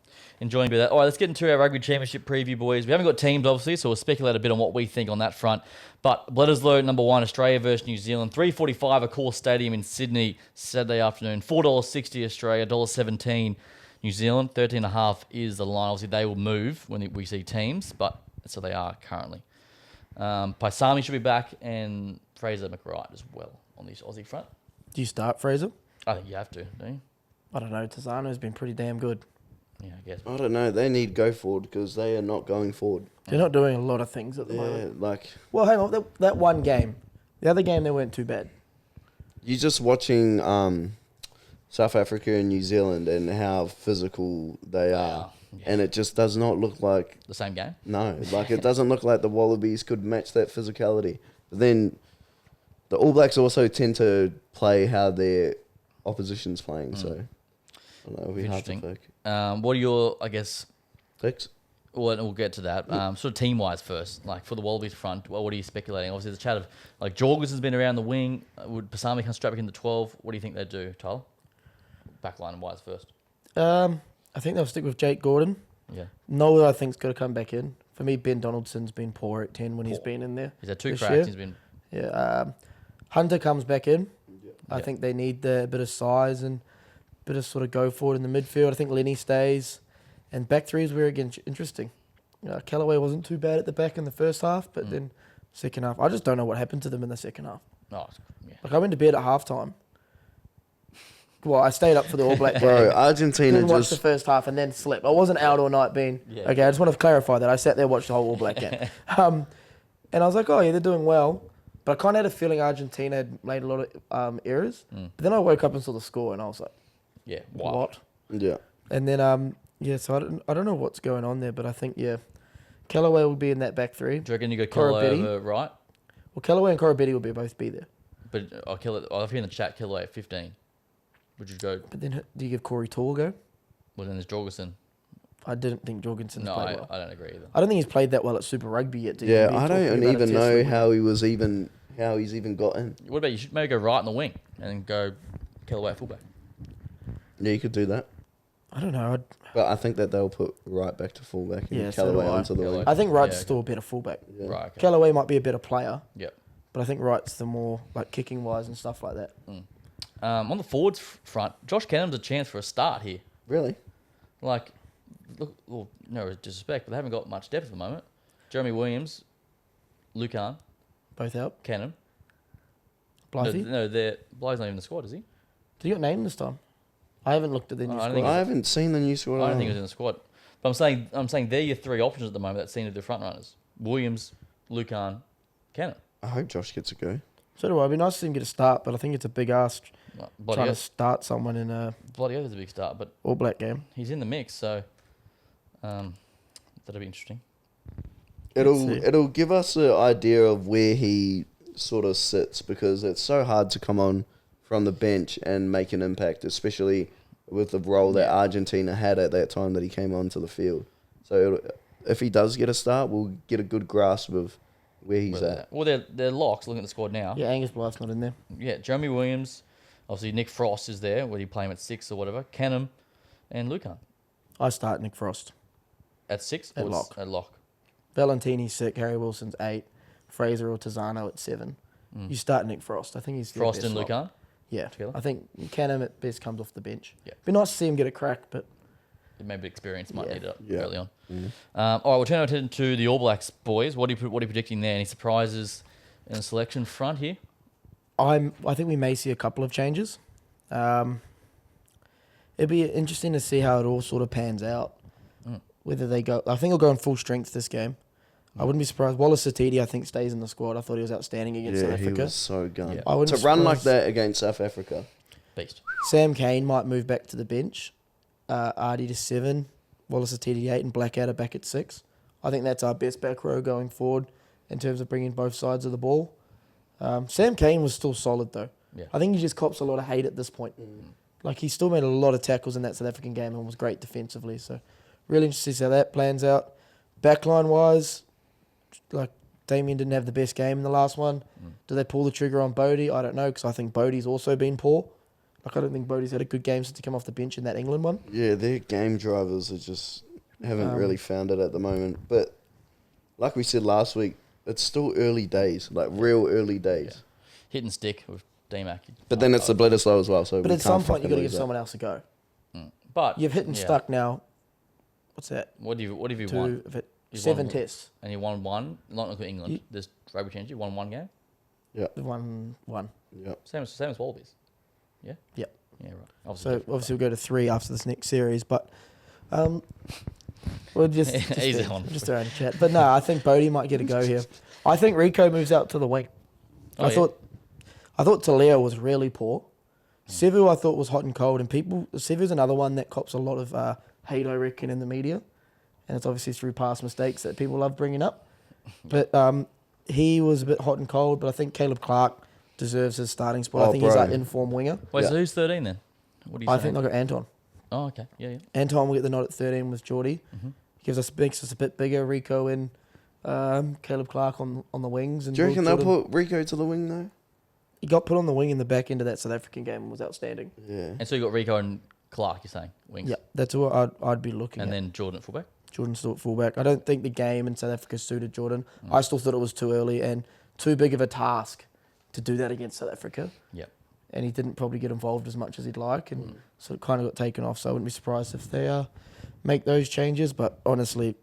enjoying a bit of that. All right, let's get into our rugby championship preview, boys. We haven't got teams, obviously, so we'll speculate a bit on what we think on that front. But Bledisloe, number 1, Australia versus New Zealand, 3:45 Accor Stadium in Sydney, Saturday afternoon, $4.60 Australia, $1.17 New Zealand, 13.5 is the line. Obviously, they will move when we see teams, but so they are currently. Paisami should be back, and Fraser McWright as well on this Aussie front. Do you start Fraser? I think you have to, don't you? I don't know. Tazano's been pretty damn good. Yeah, I guess. I don't know. They need go forward because they are not going forward. They're not doing a lot of things at the moment. Yeah, like... Well, hang on. That one game. The other game, they weren't too bad. You're just watching South Africa and New Zealand and how physical they are. Yeah. And it just does not look like... The same game? No. Like, it doesn't look like the Wallabies could match that physicality. But then the All Blacks also tend to play how their opposition's playing, so... I don't know, it'll be hard to pick. What are your, I guess... Picks? Well, we'll get to that. Sort of team-wise first. Like, for the Wallabies front, what are you speculating? Obviously, the chat of... Like, Jorgensen's been around the wing. Would Pasami come straight back into 12? What do you think they'd do, Tyler? Backline-wise first. I think they'll stick with Jake Gordon. Yeah. Noah, I think, is going to come back in. For me, Ben Donaldson's been poor at 10 when he's been in there. He's had 2 cracks. He's been... Yeah. Hunter comes back in. Yeah. I think they need a bit of size and a bit of sort of go forward in the midfield. I think Lenny stays. And back three is where it gets interesting. Callaway wasn't too bad at the back in the first half, but then second half, I just don't know what happened to them in the second half. Oh, yeah. Like, I went to bed at halftime. Well, I stayed up for the All Black game. Bro, Argentina didn't watch the first half and then slept. I wasn't out all night being... Yeah. Okay, I just want to clarify that. I sat there and watched the whole All Black game. And I was like, oh, yeah, they're doing well. But I kind of had a feeling Argentina had made a lot of errors. But then I woke up and saw the score and I was like... Yeah, what? Yeah. And then, so I don't know what's going on there, but I think, Callaway will be in that back three. Do you reckon you got Callaway over right? Well, Callaway and Corabetti will both be there. But I've heard in the chat Callaway at 15. Would you go? But then do you give Corey Tall a go? Well, then there's Jorgensen. I didn't think Jorgensen's played well. I don't agree either. I don't think he's played that well at Super Rugby yet. Yeah, I don't even know how he's even got in. What about you should maybe go right in the wing and then go Callaway at fullback? Yeah, you could do that. I don't know. But I think that they'll put Wright back to fullback and Callaway onto the wing. I think Wright's still a better fullback. Yeah. Right. Okay. Callaway might be a better player. Yep. But I think Wright's the more like kicking wise and stuff like that. On the forwards front, Josh Cannon's a chance for a start here. Really? Like, look, well, no disrespect, but they haven't got much depth at the moment. Jeremy Williams, Lucan, both out. Cannon. Blythe? No, Blythe's not even in the squad, is he? Did he get named this time? I haven't looked at the new squad. I haven't seen the new squad. I don't think he was in the squad. But I'm saying they're your 3 options at the moment that seem to be the front runners. Williams, Lucan, Cannon. I hope Josh gets a go. So do I. It'd be nice to see him get a start, but I think it's a big ask trying to Oath. start someone in a Bloody Oath is a big start, but All Black game. He's in the mix, so that'll be interesting. It'll give us an idea of where he sort of sits because it's so hard to come on from the bench and make an impact, especially with the role that Argentina had at that time that he came onto the field. So if he does get a start, we'll get a good grasp of where he's at. Well, they're locks. Looking at the squad now. Yeah, Angus Blythe's not in there. Yeah, Jeremy Williams. Obviously, Nick Frost is there. Whether you play him at 6 or whatever. Canham and Lucan. I start Nick Frost. At 6? At lock. At lock. Valentini's 6, Harry Wilson's 8, Fraser or Tizano at 7. You start Nick Frost. I think he's the Frost best and lock. Lucan? Yeah. Together? I think Canham at best comes off the bench. Yeah. Be nice to see him get a crack, but Maybe experience might need it Yeah. early on. All right, we'll turn our attention to the All Blacks, boys. What are you predicting there? Any surprises in the selection front here? I think we may see a couple of changes. It'd be interesting to see how it all sort of pans out. Whether they go, I think he'll go in full strength this game. I wouldn't be surprised. Wallace Satiti, I think, stays in the squad. I thought he was outstanding against South Africa. He was so gun. Yeah. I wouldn't To be run like surprised. that against South Africa. Beast. Sam Cane might move back to the bench. Artie to 7, Wallace Satiti 8, and Blackadder back at 6. I think that's our best back row going forward in terms of bringing both sides of the ball. Sam Cane was still solid though. Yeah. I think he just cops a lot of hate at this point. Like, he still made a lot of tackles in that South African game and was great defensively. So really interested to see how that plans out. Backline wise, like, Damien didn't have the best game in the last one. Do they pull the trigger on Bodie? I don't know, because I think Bodie's also been poor. Like, I don't think Bodie's had a good game since he came off the bench in that England one. Yeah, their game drivers are just haven't really found it at the moment. But like we said last week, it's still early days, like real early days. Hit and stick with D-Mac. But then it's the Bledisloe as well. So But we at some can't point, you've got to fucking give lose someone else a go. But You've hit and stuck now. What's that? What have you won? Two, You've 7 won- tests. And you won one. Not like with England. There's rugby change. You won one game. that. One. Yeah. Same as Wallabies. Yeah. Yep. Yeah. Right. So different, obviously we'll go to 3 after this next series, but we'll just Easy on. just around the chat. But no, I think Bodie might get a go here. I think Rico moves out to the wing. Oh, I thought Taleo was really poor. Sevu I thought was hot and cold, and Sevu's another one that cops a lot of hate, I reckon, in the media, and it's obviously through past mistakes that people love bringing up. But he was a bit hot and cold. But I think Caleb Clark deserves his starting spot. I think he's bro. our informed winger. Wait, Yeah. so who's 13 then? What do you I say? think they'll go Anton. Oh, okay. Yeah. Anton will get the nod at 13 with Geordie. Makes us a bit bigger. Rico and Caleb Clark on the wings. And Do you reckon Will they'll Jordan. put Rico to the wing though? He got put on the wing in the back end of that South African game and was outstanding. Yeah. And so you got Rico and Clark, you're saying? Wings. Yeah, that's what I'd be looking And at. then Jordan at fullback? Jordan still at fullback. I don't think the game in South Africa suited Jordan. I still thought it was too early and too big of a task to do that against South Africa. Yep. And he didn't probably get involved as much as he'd like, and so it kind of got taken off. So I wouldn't be surprised if they make those changes. But honestly,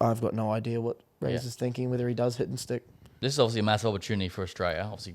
I've got no idea what Razor's thinking, whether he does hit and stick. This is obviously a massive opportunity for Australia. Obviously,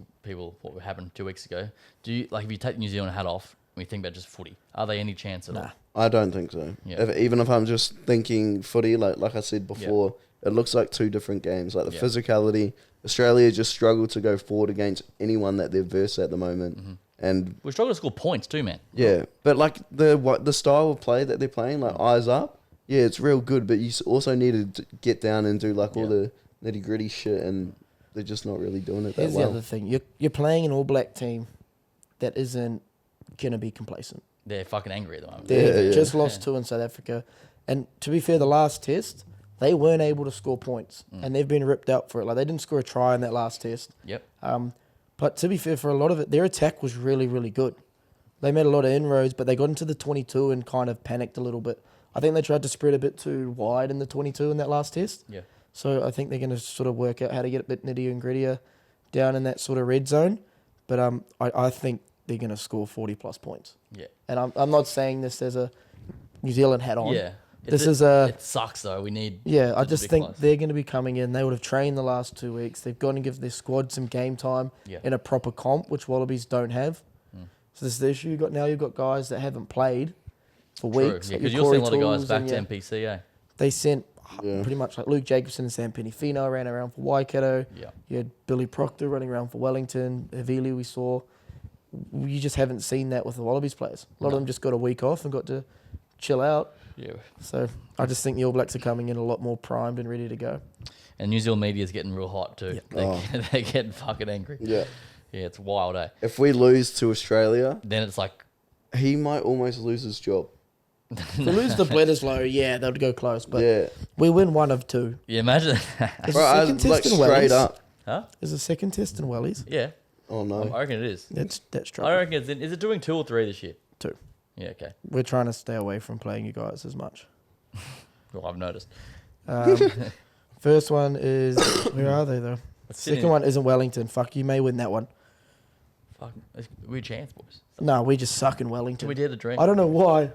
what happened 2 weeks ago. Do you, like, if you take New Zealand hat off and we think about just footy, are they any chance at all? I don't think so. Yeah. Even if I'm just thinking footy, like I said before, it looks like 2 different games. Like the physicality, Australia just struggle to go forward against anyone that they're versed at the moment. And We struggle to score points too, man. yeah, but like the style of play that they're playing, like eyes up, yeah, it's real good. But you also need to get down and do like all the nitty gritty shit, and they're just not really doing it that Here's well. the other thing: you're playing an All Black team that isn't gonna be complacent. They're fucking angry at the moment. They just lost 2 in South Africa, and to be fair, the last test they weren't able to score points, and they've been ripped out for it. Like, they didn't score a try in that last test. Yep. But to be fair, for a lot of it, their attack was really, really good. They made a lot of inroads, but they got into the 22 and kind of panicked a little bit. I think they tried to spread a bit too wide in the 22 in that last test. Yeah. So I think they're going to sort of work out how to get a bit nitty and grittier down in that sort of red zone. But I think they're going to score 40-plus points. Yeah. And I'm not saying this as a New Zealand hat on. Yeah. It sucks though. We need. Yeah, I to just be think close. they're going to be coming in. They would have trained the last 2 weeks. They've got to give their squad some game time in a proper comp, which Wallabies don't have. So this is the issue. You've got guys that haven't played for True. weeks. Yeah, like because your you're seeing a lot Corey of guys Tools back and to NPC, eh? They sent pretty much like Luke Jacobson and Sam Penifino ran around for Waikato. Yeah. You had Billy Proctor running around for Wellington. Havili we saw. You just haven't seen that with the Wallabies players. A lot of them just got a week off and got to chill out. Yeah. So I just think the All Blacks are coming in a lot more primed and ready to go. And New Zealand media is getting real hot too. They're getting fucking angry. Yeah. Yeah, it's wild, eh? If we lose to Australia, Then it's like, he might almost lose his job. If we lose to Bledisloe, yeah, they'd go close. But Yeah. we win 1 of 2. Yeah, imagine that. Is Bro, the I, second test like in straight Wellies? up. Huh? Is the second test in Wellies? Yeah. Oh no. I reckon it is. That's true. I reckon is it doing 2 or 3 this year? 2. Yeah, okay. We're trying to stay away from playing you guys as much. Well, I've noticed. First one is where are they though? Sydney. Second one isn't Wellington. Fuck, you may win that one. Fuck, it's a weird chance, boys. No, we just suck in Wellington. We dare to dream. I don't know why.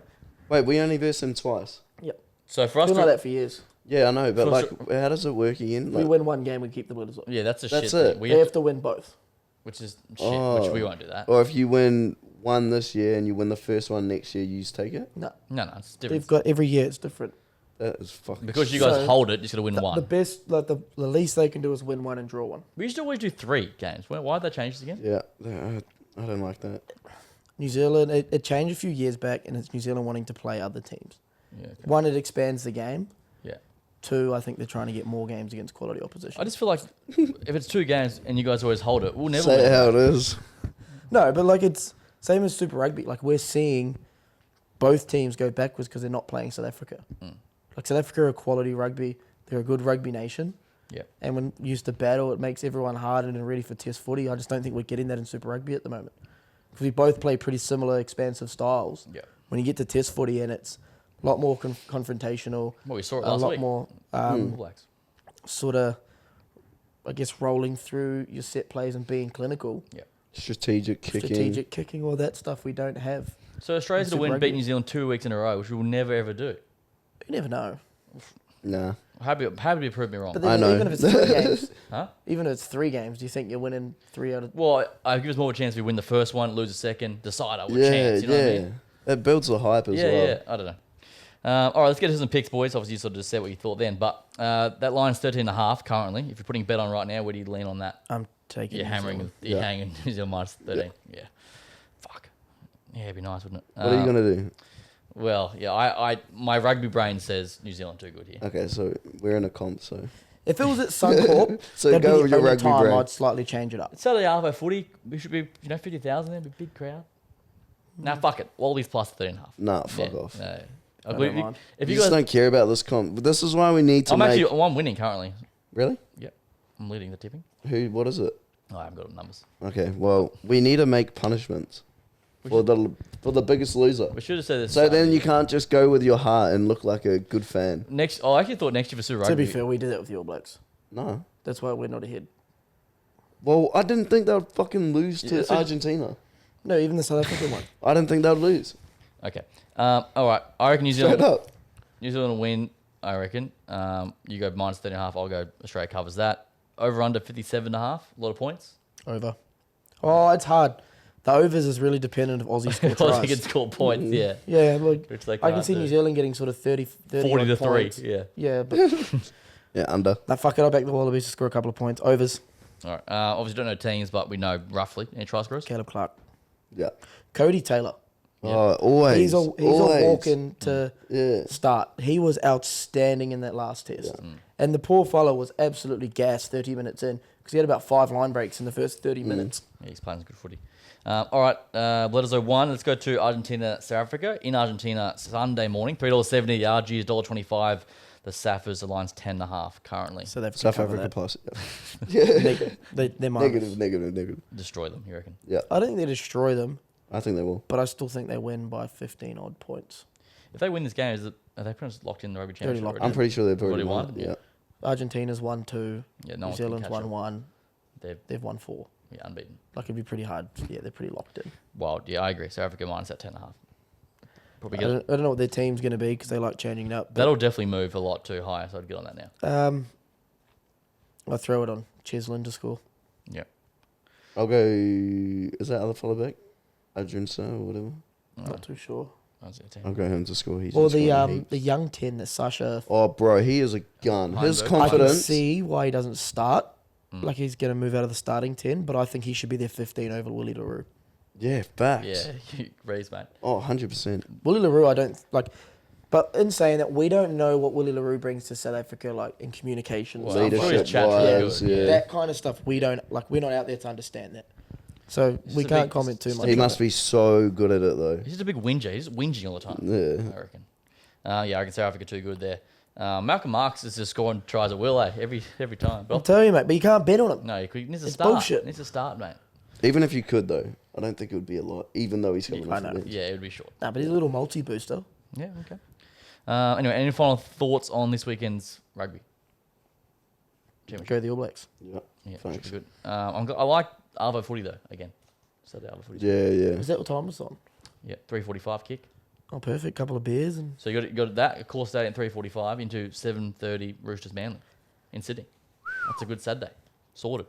Wait, we only versed them twice. Yep. So for us Been to like that for years. Yeah, I know, but So- like, how does it work again? We Like, win 1 game, we keep the winners. yeah, that's a That's shit it. thing. We They have have to win both. which is shit, which we Oh. won't do that. or if you win one this year and you win the first one next year, you just take it. No, No, it's different. they've got every year. It's different. That is fucking. Because you guys So, hold it, you just got to win The one. best, like the least they can do is win 1 and draw 1. We used to always do 3 games. Why did they change this again? Yeah, I don't like that. New Zealand, it changed a few years back, and it's New Zealand wanting to play other teams. Yeah, okay. 1, it expands the game. Yeah. 2, I think they're trying to get more games against quality opposition. I just feel like if it's 2 games and you guys always hold it, we'll never Say win. it how it is. No, but like it's same as Super Rugby. Like we're seeing both teams go backwards because they're not playing South Africa. Like South Africa are a quality rugby. They're a good rugby nation. Yeah. And when used to battle, it makes everyone hardened and ready for Test footy. I just don't think we're getting that in Super Rugby at the moment. Because we both play pretty similar, expansive styles. Yeah. When you get to Test footy and it's a lot more confrontational, Well, we saw it a last lot week. more All Blacks. sort of, I guess, rolling through your set plays and being clinical. Yeah. Strategic kicking. Strategic kicking, all that stuff we don't have. So Australia's Super to win, Rugby. beat New Zealand 2 weeks in a row, which we will never ever do. You never know. Nah. Happy to prove me wrong. But I then know. even if it's 3 games, Huh? even if it's 3 games, do you think you're winning 3 out of? Well, I give us more of a chance if we win the first one, lose the second, decide our Yeah, chance. You know yeah. what I mean? It builds the hype as Yeah, well. yeah. I don't know. All right, let's get to some picks, boys. Obviously, you sort of just said what you thought then, but that line's 13.5 currently. If you're putting a bet on right now, where do you lean on that? I'm taking. You're New hammering, Zealand. you're Yeah. hanging New Zealand minus 13. Yeah. Fuck. Yeah, it'd be nice, wouldn't it? What are you gonna do? Well, yeah, I my rugby brain says New Zealand too good here. Okay, so we're in a comp, so If it was at Suncorp, So that'd go be with the your only rugby time brain. I'd slightly change it up. It's Saturday halfway footy. We should be, 50,000 there, be big crowd. Nah, fuck it. Wallabies plus 13.5. nah, fuck off. No. I don't mind. If You you just guys, don't care about this comp. This is why we need to I'm make. actually I'm winning currently. Really? Yep, I'm leading the tipping. Who? What is it? Oh, I haven't got the numbers. Okay, well, we need to make punishments for the biggest loser. We should have said this. So then you can't just go with your heart and look like a good fan. next. Oh, I actually thought next year for Super To Rugby. be fair, we did that with the All Blacks. No. That's why we're not ahead. Well, I didn't think they would fucking lose Yeah, to so- Argentina. No, even the South African one. I didn't think they'd lose. Okay. All right. I reckon New Straight Zealand. up. New Zealand will win. I reckon. You go minus 13.5. I'll go Australia covers that. Over under 57.5. A lot of points. Over. Oh, it's hard. The overs is really dependent of Aussie score Because they tries. can score points. Yeah. Yeah, look, Which they I can can't see do. New Zealand getting sort of 30 40 to odd 3. points. Yeah. Yeah, but Yeah, under. nah, fuck it. I'll back the Wallabies to score a couple of points. Overs. All right. Obviously, don't know teams, but we know roughly any try scorers. Caleb Clark. Yeah. Cody Taylor. Oh, always. He's a always. walking to Yeah. start. He was outstanding in that last test. And the poor fellow was absolutely gassed 30 minutes in because he had about 5 line breaks in the first 30 minutes. Yeah, he's playing some good footy. All right, Bledisloe 1. Let's go to Argentina, South Africa. In Argentina, Sunday morning, $3.70 the RG is $1.25. The Saffers, the line's 10.5 currently. So they've South covered Africa that. plus. Yeah. They're minus. Negative. Destroy them, you reckon? Yeah, I don't think they destroy them, I think they will. but I still think they win by 15 odd points. If they win this game, are they pretty much locked in the rugby championship? locked already? I'm pretty sure they've already Already won. won? Yeah. Argentina's 1-2. Yeah, no New one can Zealand's catch them. 1-1. They're They've won 4. unbeaten. Like it'd be pretty hard. Yeah, they're pretty locked in. Wild. Yeah, I agree. South Africa minus that 10.5. Probably I get don't know what their team's going to be because they like changing it up. but, That'll definitely move a lot too high, so I'd get on that now. I'll throw it on Cheslin to score. Yeah. I'll go. Is that other follow back? Adjunsa or whatever. Not too sure. I'll go him to score. He's Or just scoring the heaps. young 10 that Sasha. Oh, bro, he is a gun. His Heinberg. I can confidence. see why he doesn't start. Like he's going to move out of the starting 10, but I think he should be their 15 over Willie LaRue. Yeah, facts. Yeah, raise, mate. Oh, 100%. Willie LaRue, I don't like. But in saying that, we don't know what Willie LaRue brings to South Africa, like in communication. and Well, I'm stuff. sure his Leadership chat's really wise, good. yeah. That kind of stuff, we don't like. We're not out there to understand that. So He's we just a can't big- comment too much. He on must it. be so good at it though. He's just a big whinger. He's just whinging all the time. Yeah. I reckon. I can say Africa too good there. Malcolm Marx is just scoring tries at will, every time. I'm But telling you, mate, but you can't bet on him. no, he needs to It's start. bullshit. Needs to start, mate. Even if you could though, I don't think it would be a lot. Even though he's coming I off the know. bench. Yeah, it would be short. Nah, but he's a little multi-booster. Yeah, okay. Anyway, any final thoughts on this weekend's rugby? Championship? Go the All Blacks. Yeah. Yeah, should Thanks. be good. I like Arvo footy though. Again, Saturday Arvo footy. Yeah, yeah. Is that what time it's on? Yeah, 3:45 kick. Oh, perfect. Couple of beers and So you got that of course stadium 3:45 into 7:30 Roosters Manly in Sydney. That's a good Saturday. Sorted.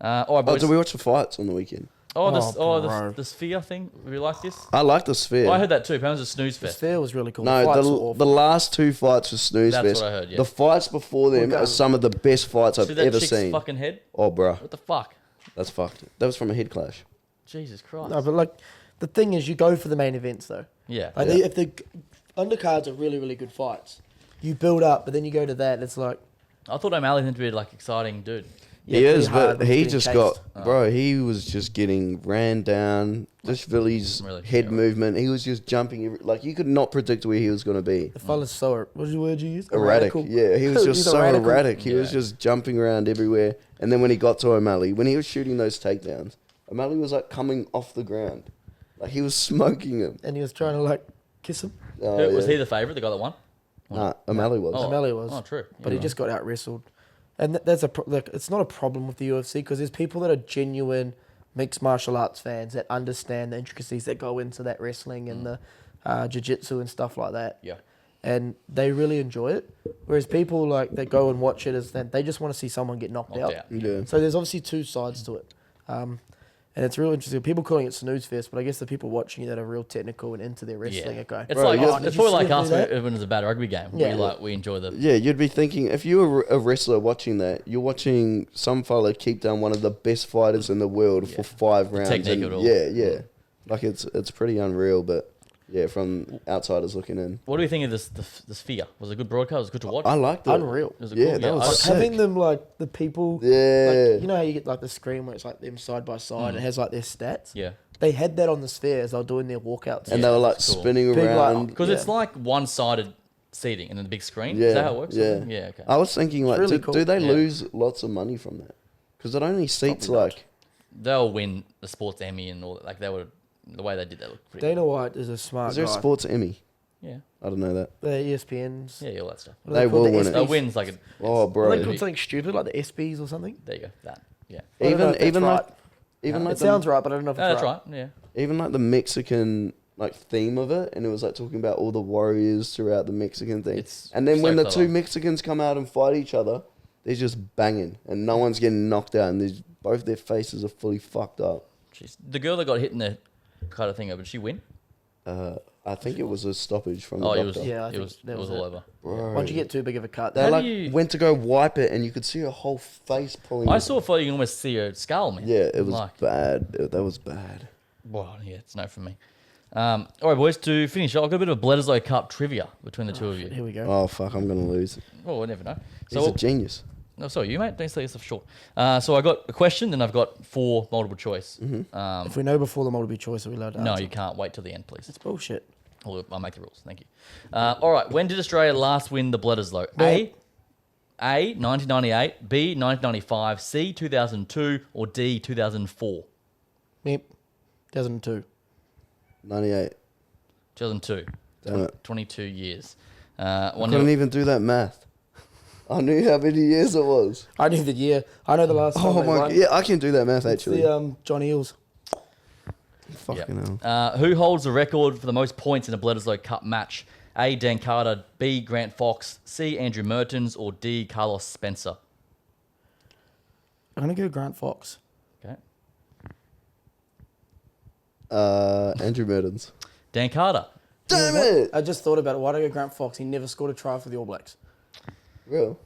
All right, Oh, boys. did we watch the fights on the weekend? bro. The sphere thing. We like this. I like the sphere. Oh, I heard that too. Apparently it was a snooze the fest. fair was really cool. No, Fights were the awful. last two fights were snooze That's fest. what I heard, yeah. The fights before them Look, are some of the best fights I've See that ever chick's seen. fucking head? Oh, bruh, What the fuck? that's fucked. That was from a head clash. Jesus Christ. No, but like the thing is, you go for the main events though. Yeah. Like if the undercards are really, really good fights, you build up, but then you go to that, it's like I thought O'Malley had to be like exciting dude. He pretty is, hard, but he's he getting just chased. got, bro, he was just getting ran down. Dishvilli's Really head sure. movement, he was just jumping. Like, you could not predict where he was going to be. The fella's so what was the word you used? Erratic. Yeah, he was just He's so radical. erratic. He was Yeah. just jumping around everywhere. And then when he got to O'Malley, when he was shooting those takedowns, O'Malley was like coming off the ground. Like, he was smoking him. And he was trying to like kiss him. Oh, Was yeah. he the favourite, the guy that won? Nah, O'Malley was. O'Malley was. Oh, true. But he just got out wrestled. And that's like it's not a problem with the UFC because there's people that are genuine mixed martial arts fans that understand the intricacies that go into that wrestling and the jiu-jitsu and stuff like that. Yeah. And they really enjoy it. Whereas people like that go and watch it as that they just want to see someone get knocked out. Yeah. So there's obviously two sides to it. And it's real interesting. People calling it snooze fest, but I guess the people watching it that are real technical and into their wrestling Yeah. are going, It's Bro, like you're- it's did you probably see like him us do that? when it's a bad rugby game. Yeah. We enjoy the Yeah, you'd be thinking, if you were a wrestler watching that, you're watching some fella keep down one of the best fighters in the world for 5 rounds. technique and of it all. Yeah. Like, it's pretty unreal, but yeah, from outsiders looking in. What do you think of the sphere? Was it a good broadcast? Was it good to watch? I liked it. unreal. Was it Yeah, cool? that was I- sick. Having them like the people, Yeah. like, you know how you get like the screen where it's like them side by side, it has like their stats. Yeah. They had that on the sphere as they were doing their walkouts. And they were like that's cool. spinning Big, like, around. Because Yeah. it's like one-sided seating and then the big screen. Yeah, Is that how it works? yeah. Yeah, okay. I was thinking, like, really do, cool. do they Yeah. lose lots of money from that? Because it only seats Probably not. like. They'll win the sports Emmy and all that. Like, they would, the way they did that looked pretty Dana White is a smart Is there a guy. sports Emmy? Yeah. I don't know that. The ESPNs. Yeah, all that stuff. What are They called? will The win it. They'll ESPYs? win like a... Oh, Are bro. they called something stupid like the ESPYs or something? There you go. That. Yeah. I don't know Even if that's even right. like even It like sounds the, right, but I don't know if it's No, that's right. right. Yeah. even like the Mexican like theme of it, and it was like talking about all the warriors throughout the Mexican thing. It's And then so when the clever. two Mexicans come out and fight each other, they're just banging, and no one's getting knocked out, and both their faces are fully fucked up. Jeez. The girl that got hit in the kind of thing, did she win? I think it was a stoppage from the Oh, doctor. it was. Yeah, I it think was. that It was was all it. over. Bro. Once you get too big of a cut, They How like do you- went to go wipe it, and you could see her whole face pulling. I saw a photo. You can almost see her skull, man. Yeah, it was Like, bad. That was bad. well, yeah, it's no from me. All right, boys. To finish, I've got a bit of a Bledisloe Cup trivia between the two of you. here we go. Oh fuck, I'm gonna lose. Well, we'll never know. He's So, a genius. no, sorry, you mate. Don't sell yourself short. So I got a question, then I've got 4 multiple choice. If we know before the multiple choice, are we allowed to No, answer? you can't. Wait till the end, please. It's bullshit. I'll make the rules. Thank you. All right. When did Australia last win the Bledisloe? A 1998, B 1995, C 2002, or D 2004? Yep. 2002. 98. 2002. Damn it. 22 years. I One couldn't nil. even do that math. I knew how many years it was. I knew the year. I know the last time Oh they my won. god. Yeah, I can do that math It's actually. the John Eels. Fucking hell. Who holds the record for the most points in a Bledisloe Cup match? A. Dan Carter, B. Grant Fox, C. Andrew Mertens, or D. Carlos Spencer? I'm gonna go Grant Fox. Okay. Andrew Mertens. Dan Carter. Damn You know what? it! I just thought about it. Why don't I go Grant Fox? He never scored a try for the All Blacks. Real.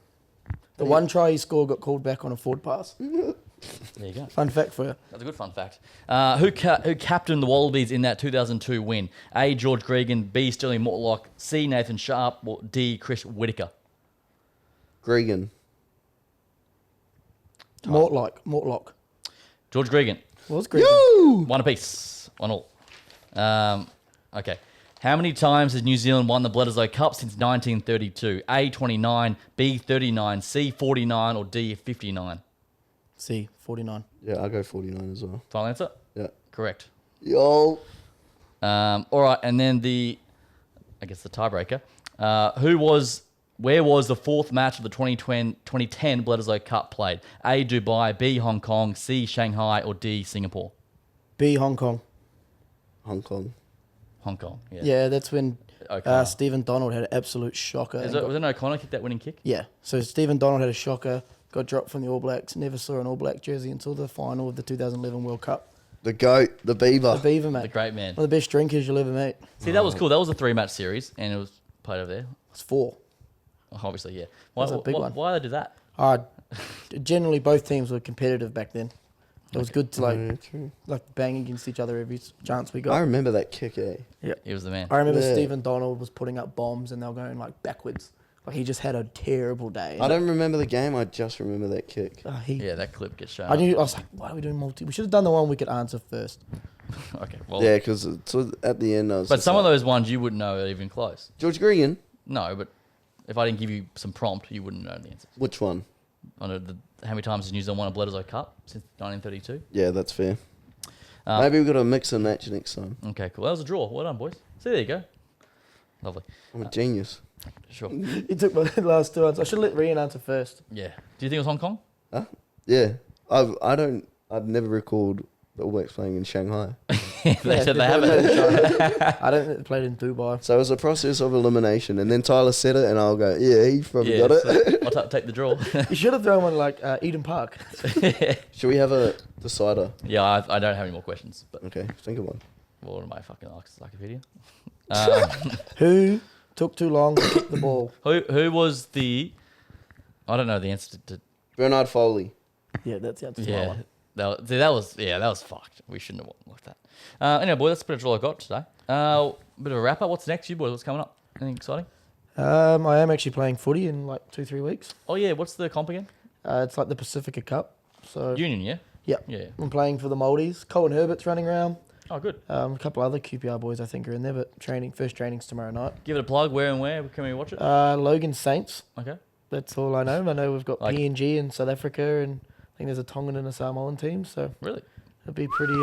The one try he scored got called back on a forward pass. There you go. Fun fact for you. That's a good fun fact. Who captained the Wallabies in that 2002 win? A. George Gregan, B. Sterling Mortlock, C. Nathan Sharp, or D. Chris Whitaker? Gregan. Mortlock. George Gregan. Was great. One apiece. One all. Okay. How many times has New Zealand won the Bledisloe Cup since 1932? A, 29, B, 39, C, 49, or D, 59? C, 49. Yeah, I'll go 49 as well. Final answer? Yeah. Correct. Yo. All right, and then the tiebreaker. Where was the fourth match of the 2010 Bledisloe Cup played? A, Dubai, B, Hong Kong, C, Shanghai, or D, Singapore? B, Hong Kong. Hong Kong. Hong Kong, yeah. Yeah, that's when O'Connor. Stephen Donald had an absolute shocker. Was it an O'Connor kick, that winning kick? Yeah, so Stephen Donald had a shocker, got dropped from the All Blacks, never saw an All Black jersey until the final of the 2011 World Cup. The GOAT, the Beaver. The Beaver, mate. The great man. One of the best drinkers you'll ever meet. See, that was cool. That was a 3-match series, and it was played over there. It's 4. Obviously, yeah. That's a big one. Why did they do that? Generally, both teams were competitive back then. It was good to True. bang against each other every chance we I got. remember that kick, eh? Yeah, He was the man. I remember Yeah. Stephen Donald was putting up bombs and they were going like backwards. Like he just had a terrible day. I don't remember the game. I just remember that kick. Yeah, that clip gets shown. I was like, why are we doing multi? We should have done the one we could answer first. Okay, well. Yeah, because at the end I was. But just some of like, those ones you wouldn't know are even close. George Gregan. No, but if I didn't give you some prompt, you wouldn't know the answers. Which one? I know how many times has New Zealand won a Bledisloe Cup since 1932? Yeah, that's fair. Maybe we've got to mix and match next time. Okay, cool. That was a draw. Well done, boys. See, there you go. Lovely. I'm a genius. Sure. He took my last 2 answers. I should have let Rian answer first. Yeah. Do you think it was Hong Kong? Yeah. I've never recalled the All Blacks playing in Shanghai. They said they played haven't. in China. I don't think they played in Dubai. So it was a process of elimination, and then Tyler said it, and I'll go, yeah, he probably got it. So I'll take the draw. You should have thrown one like Eden Park. Should we have a decider? Yeah, I don't have any more questions. But Okay, think of one. what am I fucking Wikipedia? Who took too long to kick the ball? Who was the? I don't know the answer to. Bernard Foley. Yeah, that's the answer. Yeah, that was fucked. We shouldn't have looked at that. Anyway, boy, that's pretty much all I got today. Bit of a wrap up. What's next, you boys? What's coming up? Anything exciting? I am actually playing footy in like 2-3 weeks. Oh yeah, what's the comp again? It's like the Pacifica Cup. So Union, yeah. yeah, Yeah. I'm playing for the Maldives. Colin Herbert's running around. Oh, good. A couple other QPR boys I think are in there, but first training's tomorrow night. Give it a plug. Where and where can we watch it? Logan Saints. Okay. That's all I know. I know we've got Like- PNG in South Africa, and I think there's a Tongan and a Samoan team. So Really? it'll be pretty.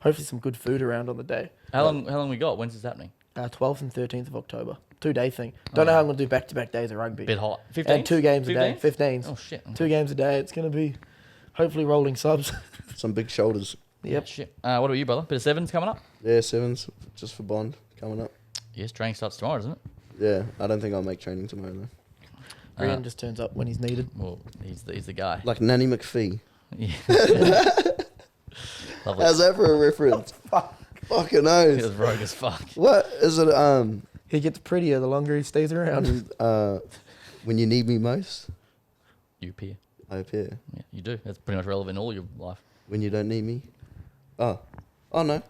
Hopefully some good food around on the day. How long we got? When's this happening? 12th and 13th of October. 2-day thing. Don't know how I'm going to do back-to-back days of rugby. Bit hot. 15. And 2 games a day. 15s. Oh shit. Okay. 2 games a day. It's going to be hopefully rolling subs. Some big shoulders. Yep. Shit. What about you, brother? Bit of sevens coming up? Yeah, 7s just for Bond coming up. Yes, training starts tomorrow, doesn't it? Yeah, I don't think I'll make training tomorrow though. Brian just turns up when he's needed. Well, he's the guy. Like Nanny McPhee. Yeah. Lovely. How's that for a reference? Fucking He knows. was rogue as fuck. What is it? He gets prettier the longer he stays around. When you need me most, You appear. I appear. Yeah, you do. That's pretty much relevant in all your life. When you don't need me, oh no,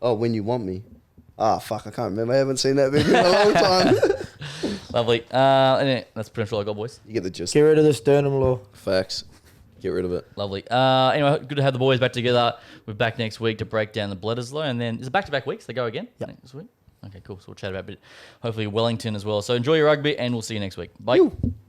oh when you want me. Ah, fuck, I can't remember. I haven't seen that movie in a long time. Lovely. Anyway, that's pretty much all I got, boys. You get the gist. Get rid of the sternum law. Facts. Get rid of it. Lovely. Anyway, good to have the boys back together. We're back next week to break down the Bledisloe, and then is it back-to-back weeks? They go again? Yep. Next week. Okay, cool. So we'll chat about a bit, hopefully Wellington as well. So enjoy your rugby, and we'll see you next week. Bye. Ew.